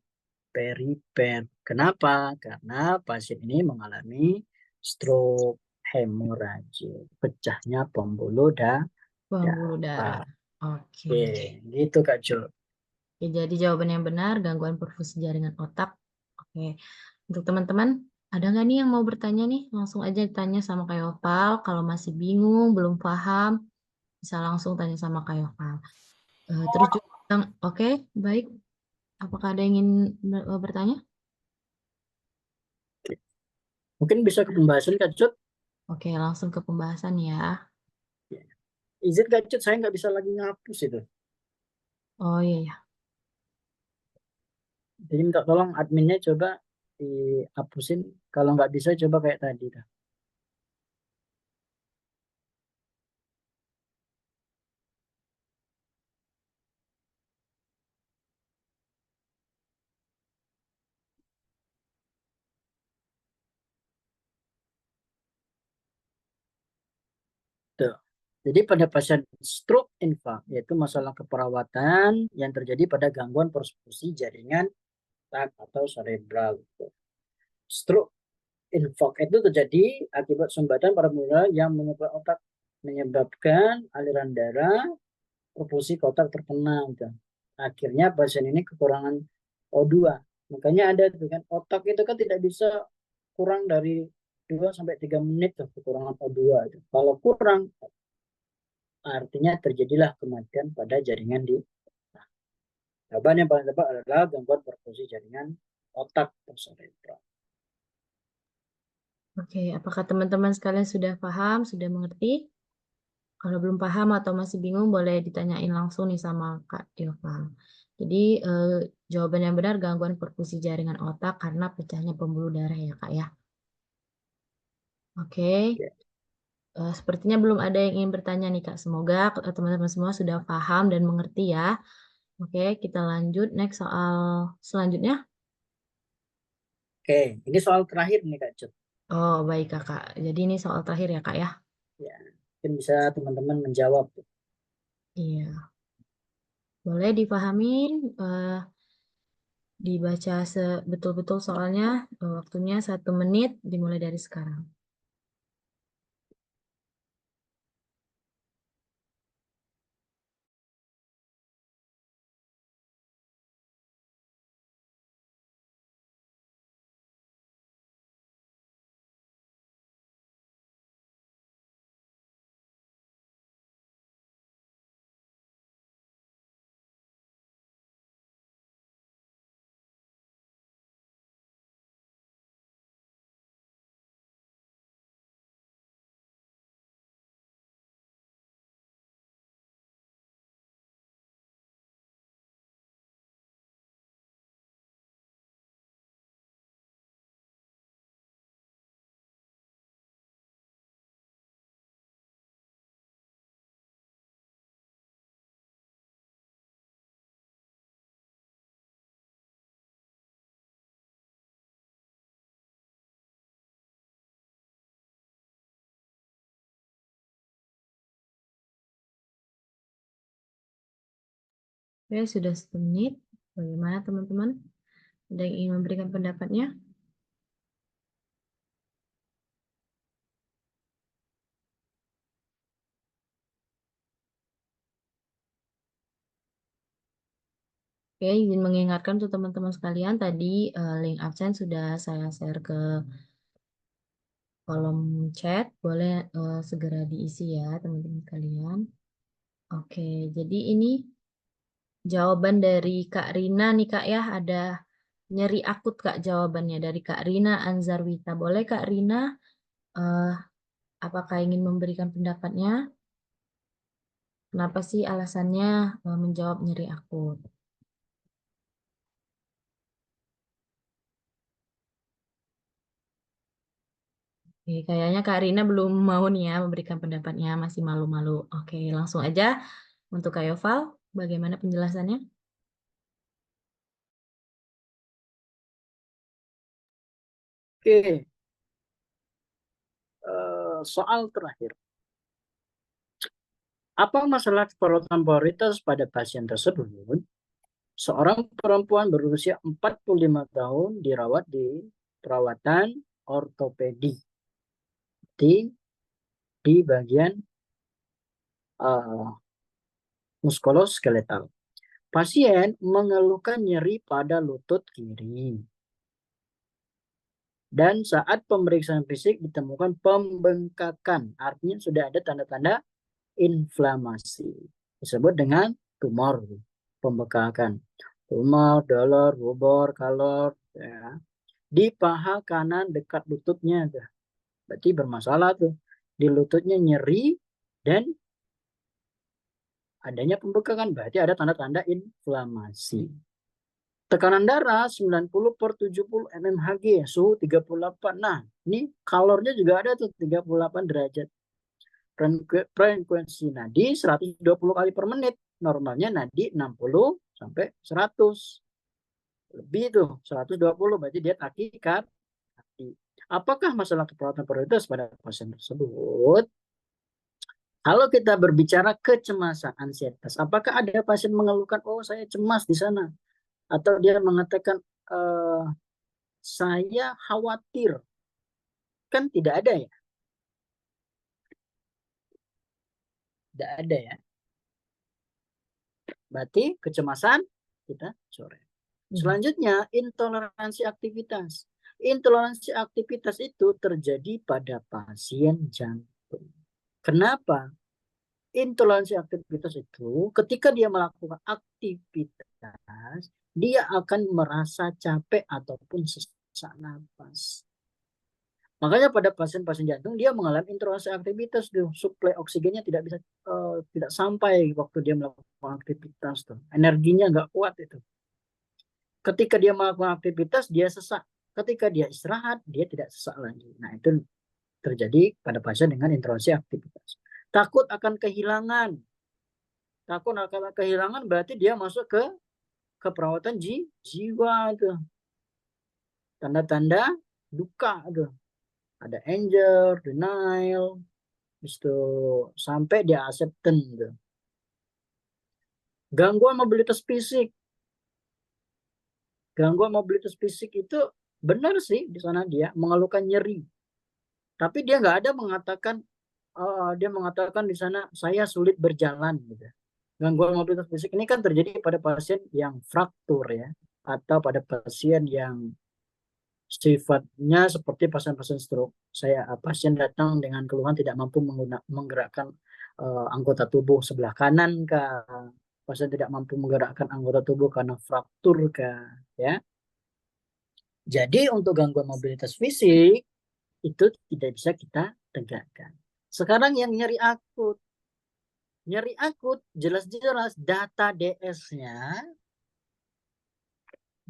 perifer. Kenapa? Karena pasien ini mengalami stroke hemoragik, pecahnya pembuluh darah. Pembuluh darah. Oke. Oke, gitu Kak Jo. Oke, jadi jawaban yang benar gangguan perfusi jaringan otak. Oke. Untuk teman-teman, ada nggak nih yang mau bertanya nih? Langsung aja tanya sama Kak Yopal. Kalau masih bingung, belum paham, bisa langsung tanya sama Kak Yopal. Terus juga, oke, baik. Apakah ada yang ingin bertanya? Mungkin bisa ke pembahasan Kak Jo. Oke, langsung ke pembahasan ya. Izin Kak Jo, saya nggak bisa lagi ngapus itu. Oh iya ya. Jadi minta tolong adminnya coba dihapusin. Kalau nggak bisa coba kayak tadi. Tuh. Jadi pada pasien stroke infarct, yaitu masalah keperawatan yang terjadi pada gangguan perfusi jaringan otak atau cerebral. Stroke infark itu terjadi akibat sumbatan pada mineral yang menyebabkan aliran darah perfusi ke otak terkena. Gitu. Akhirnya pasien ini kekurangan O2. Makanya ada tuh kan, otak itu kan tidak bisa kurang dari 2 sampai 3 menit tuh, kekurangan O2 itu. Kalau kurang artinya terjadilah kematian pada jaringan di otak. Jawaban yang paling tepat adalah gangguan perfusi jaringan otak atau cerebral. Oke, apakah teman-teman sekalian sudah paham, sudah mengerti? Kalau belum paham atau masih bingung, boleh ditanyain langsung nih sama Kak Dioval. Jadi jawaban yang benar gangguan perfusi jaringan otak karena pecahnya pembuluh darah ya Kak ya. Oke. Ya. Sepertinya belum ada yang ingin bertanya nih Kak. Semoga teman-teman semua sudah paham dan mengerti ya. Oke, kita lanjut next soal selanjutnya. Oke, ini soal terakhir nih Kak Cut. Oh, baik Kakak. Jadi ini soal terakhir ya Kak ya. Ya, mungkin bisa teman-teman menjawab. Iya. Boleh dipahamin, dibaca sebetul-betul soalnya. Waktunya 1 menit dimulai dari sekarang. Oke, sudah 1 menit. Bagaimana teman-teman? Ada yang ingin memberikan pendapatnya? Oke, izin mengingatkan untuk teman-teman sekalian, tadi link absen sudah saya share ke kolom chat, boleh segera diisi ya teman-teman sekalian. Oke, jadi ini jawaban dari Kak Rina nih Kak ya, ada nyeri akut Kak jawabannya dari Kak Rina Anzarwita. Boleh Kak Rina, apakah ingin memberikan pendapatnya? Kenapa sih alasannya menjawab nyeri akut? Oke, kayaknya Kak Rina belum mau nih ya memberikan pendapatnya, masih malu-malu. Oke, langsung aja untuk Kak Yoval, bagaimana penjelasannya? Oke, soal terakhir. Apa masalah keperawatan prioritas pada pasien tersebut? Seorang perempuan berusia 45 tahun dirawat di perawatan ortopedi di bagian muskuloskeletal. Pasien mengeluhkan nyeri pada lutut kiri. Dan saat pemeriksaan fisik ditemukan pembengkakan, artinya sudah ada tanda-tanda inflamasi. Disebut dengan tumor, pembengkakan. Tumor, dolor, bubor, kalor, ya. Di paha kanan dekat lututnya. Berarti bermasalah tuh. Di lututnya nyeri dan adanya pembengkakan, berarti ada tanda-tanda inflamasi. Tekanan darah 90/70 mmHg, suhu 38. Nah, ini kalornya juga ada tuh 38 derajat. Frekuensi nadi 120 kali per menit. Normalnya nadi 60 sampai 100. Lebih tuh, 120 berarti dia takikardia. Apakah masalah keperawatan prioritas pada pasien tersebut? Kalau kita berbicara kecemasan, ansietas, apakah ada pasien mengeluhkan, oh saya cemas di sana? Atau dia mengatakan, saya khawatir. Kan tidak ada ya. Tidak ada ya. Berarti kecemasan kita coret. Selanjutnya, intoleransi aktivitas. Intoleransi aktivitas itu terjadi pada pasien jantung. Kenapa? Intoleransi aktivitas itu ketika dia melakukan aktivitas, dia akan merasa capek ataupun sesak napas. Makanya pada pasien-pasien jantung dia mengalami intoleransi aktivitas tuh, suplai oksigennya tidak bisa tidak sampai waktu dia melakukan aktivitas tuh. Energinya nggak kuat itu. Ketika dia melakukan aktivitas dia sesak. Ketika dia istirahat dia tidak sesak lagi. Nah, itu terjadi pada pasien dengan intoleransi aktivitas. Takut akan kehilangan. Takut akan kehilangan berarti dia masuk ke perawatan jiwa tuh. Tanda-tanda duka tuh. Ada anger, denial, itu sampai dia acceptance tuh. Gangguan mobilitas fisik. Gangguan mobilitas fisik itu benar sih di sana dia mengeluhkan nyeri. Tapi dia nggak ada mengatakan dia mengatakan di sana saya sulit berjalan gitu. Gangguan mobilitas fisik ini kan terjadi pada pasien yang fraktur ya, atau pada pasien yang sifatnya seperti pasien-pasien stroke. Pasien datang dengan keluhan tidak mampu menggerakkan anggota tubuh sebelah kanan kah, pasien tidak mampu menggerakkan anggota tubuh karena fraktur kah, ya. Jadi untuk gangguan mobilitas fisik itu tidak bisa kita tegakkan. Sekarang yang nyeri akut. Nyeri akut jelas-jelas data DS-nya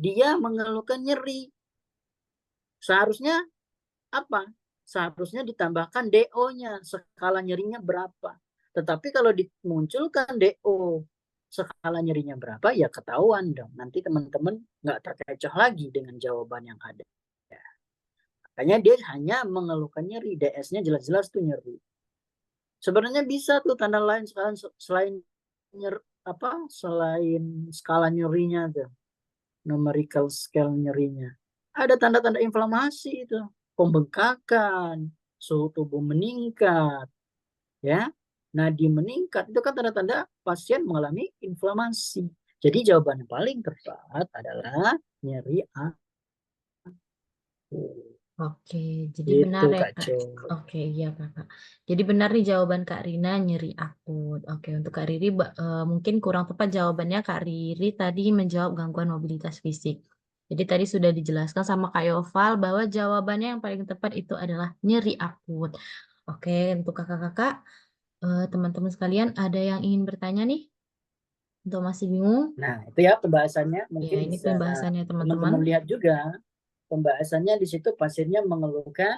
dia mengeluhkan nyeri. Seharusnya apa? Seharusnya ditambahkan DO-nya, skala nyerinya berapa. Tetapi kalau dimunculkan DO skala nyerinya berapa, ya ketahuan dong. Nanti teman-teman nggak terkecoh lagi dengan jawaban yang ada. Ya. Makanya dia hanya mengeluhkan nyeri, DS-nya jelas-jelas tuh nyeri. Sebenarnya bisa tuh tanda lain selain selain skala nyerinya tuh, numerical scale nyerinya. Ada tanda-tanda inflamasi itu, pembengkakan, suhu tubuh meningkat, ya, nadi meningkat, itu kan tanda-tanda pasien mengalami inflamasi. Jadi jawaban yang paling tepat adalah nyeri akut. Oke, jadi Gitu, benar ya Kak Kak. Jo. Oke, iya Kakak. Jadi benar nih jawaban Kak Rina nyeri akut. Oke, untuk Kak Riri mungkin kurang tepat jawabannya. Kak Riri tadi menjawab gangguan mobilitas fisik. Jadi tadi sudah dijelaskan sama Kak Yoval bahwa jawabannya yang paling tepat itu adalah nyeri akut. Oke, untuk kakak-kakak, teman-teman sekalian ada yang ingin bertanya nih? Untuk masih bingung? Nah, itu ya pembahasannya Ya, mungkin ini bisa pembahasannya teman-teman. teman-teman lihat juga. Pembahasannya di situ pasiennya mengeluhkan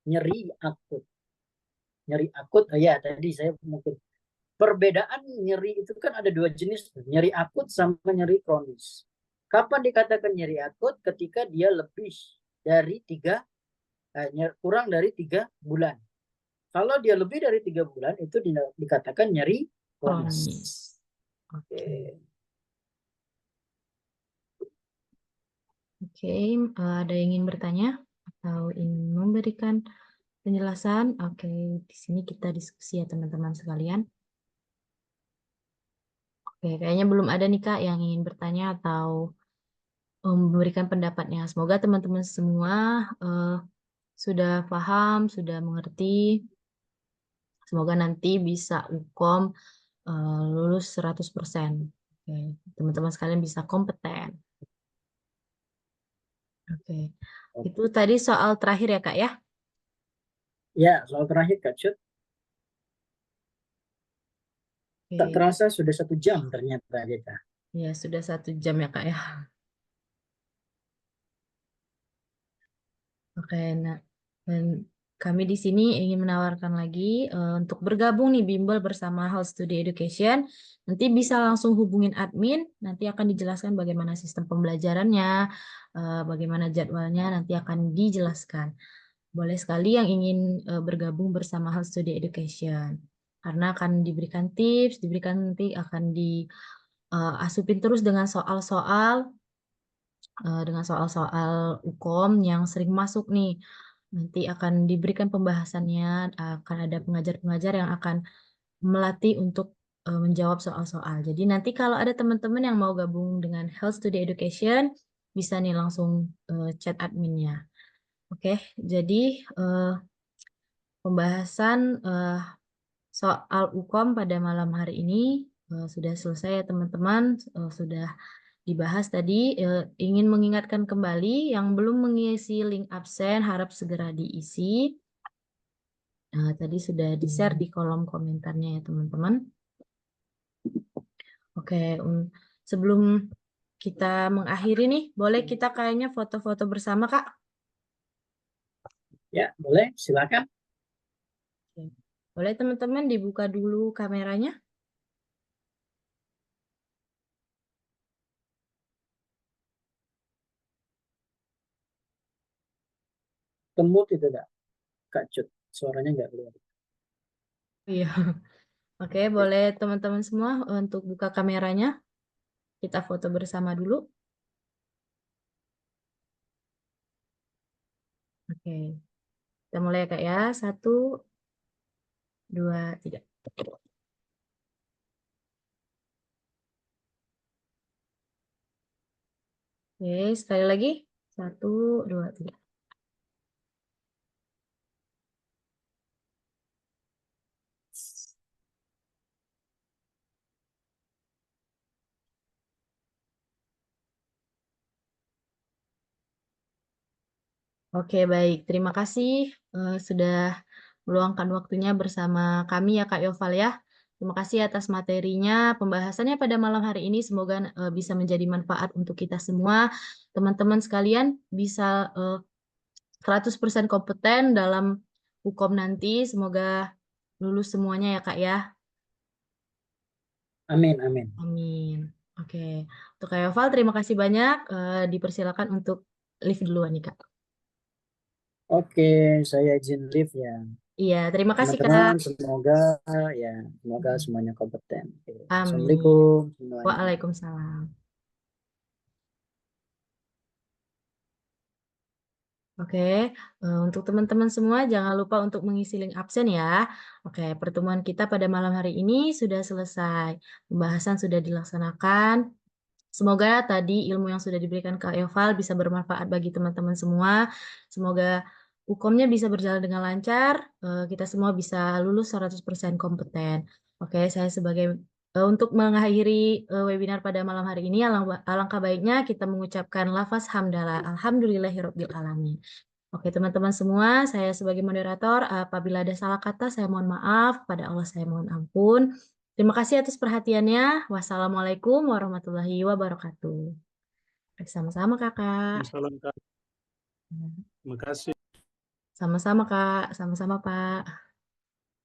nyeri akut. Nyeri akut, ya tadi saya mungkin perbedaan nyeri itu kan ada dua jenis, nyeri akut sama nyeri kronis. Kapan dikatakan nyeri akut? Ketika dia lebih dari kurang dari 3 bulan. Kalau dia lebih dari 3 bulan itu dikatakan nyeri kronis. Oke. Oke, ada yang ingin bertanya atau ingin memberikan penjelasan? Oke, di sini kita diskusi ya teman-teman sekalian. Oke, kayaknya belum ada nih Kak yang ingin bertanya atau memberikan pendapatnya. Semoga teman-teman semua sudah paham, sudah mengerti. Semoga nanti bisa UKOM lulus 100%. Oke, teman-teman sekalian bisa kompeten. Oke, itu tadi soal terakhir ya Kak ya? Ya, soal terakhir Kak Cut. Tak terasa sudah 1 jam ternyata kita. Ya, sudah 1 jam ya Kak ya. Oke, nah, dan kami di sini ingin menawarkan lagi untuk bergabung nih bimbel bersama Health Study Education. Nanti bisa langsung hubungin admin, nanti akan dijelaskan bagaimana sistem pembelajarannya, bagaimana jadwalnya, nanti akan dijelaskan. Boleh sekali yang ingin bergabung bersama Health Study Education. Karena akan diberikan tips, nanti akan diasupin terus dengan soal-soal dengan soal-soal UKOM yang sering masuk nih. Nanti akan diberikan pembahasannya, akan ada pengajar-pengajar yang akan melatih untuk menjawab soal-soal. Jadi nanti kalau ada teman-teman yang mau gabung dengan Health Study Education, bisa nih langsung chat adminnya. Oke, jadi pembahasan soal UKOM pada malam hari ini sudah selesai ya teman-teman, sudah dibahas tadi. Ingin mengingatkan kembali yang belum mengisi link absen harap segera diisi. Tadi sudah di-share di kolom komentarnya ya teman-teman. Oke, sebelum kita mengakhiri nih, boleh kita kayaknya foto-foto bersama, Kak? Ya, boleh, silakan. Oke. Boleh teman-teman dibuka dulu kameranya? Temu itu enggak, Kak Cut, suaranya enggak keluar. Iya. Oke, boleh teman-teman semua untuk buka kameranya. Kita foto bersama dulu. Oke. Kita mulai ya, Kak ya. 1, 2, 3. Oke, sekali lagi. 1, 2, 3. Oke, baik. Terima kasih sudah meluangkan waktunya bersama kami ya Kak Yoval ya. Terima kasih atas materinya, pembahasannya pada malam hari ini. Semoga bisa menjadi manfaat untuk kita semua. Teman-teman sekalian bisa 100% kompeten dalam hukum nanti. Semoga lulus semuanya ya Kak ya. Amin, amin. Amin. Oke. Untuk Kak Yoval, terima kasih banyak. Dipersilakan untuk live duluan nih Kak. Oke, saya izin live ya. Iya, terima kasih Kak. Teman-teman, semoga semuanya kompeten. Amin. Assalamualaikum semuanya. Waalaikumsalam. Oke, untuk teman-teman semua jangan lupa untuk mengisi link absen ya. Oke, pertemuan kita pada malam hari ini sudah selesai. Pembahasan sudah dilaksanakan. Semoga tadi ilmu yang sudah diberikan Kak Yoval bisa bermanfaat bagi teman-teman semua. Semoga UKOM-nya bisa berjalan dengan lancar, kita semua bisa lulus 100% kompeten. Oke, saya sebagai untuk mengakhiri webinar pada malam hari ini, alangkah baiknya kita mengucapkan lafaz hamdalah. Alhamdulillahirabbil alamin. Oke, teman-teman semua, saya sebagai moderator, apabila ada salah kata, saya mohon maaf. Pada Allah, saya mohon ampun. Terima kasih atas perhatiannya. Wassalamualaikum warahmatullahi wabarakatuh. Sama-sama, Kakak. Salam, Kak. Terima kasih. Sama-sama, Kak. Sama-sama, Pak.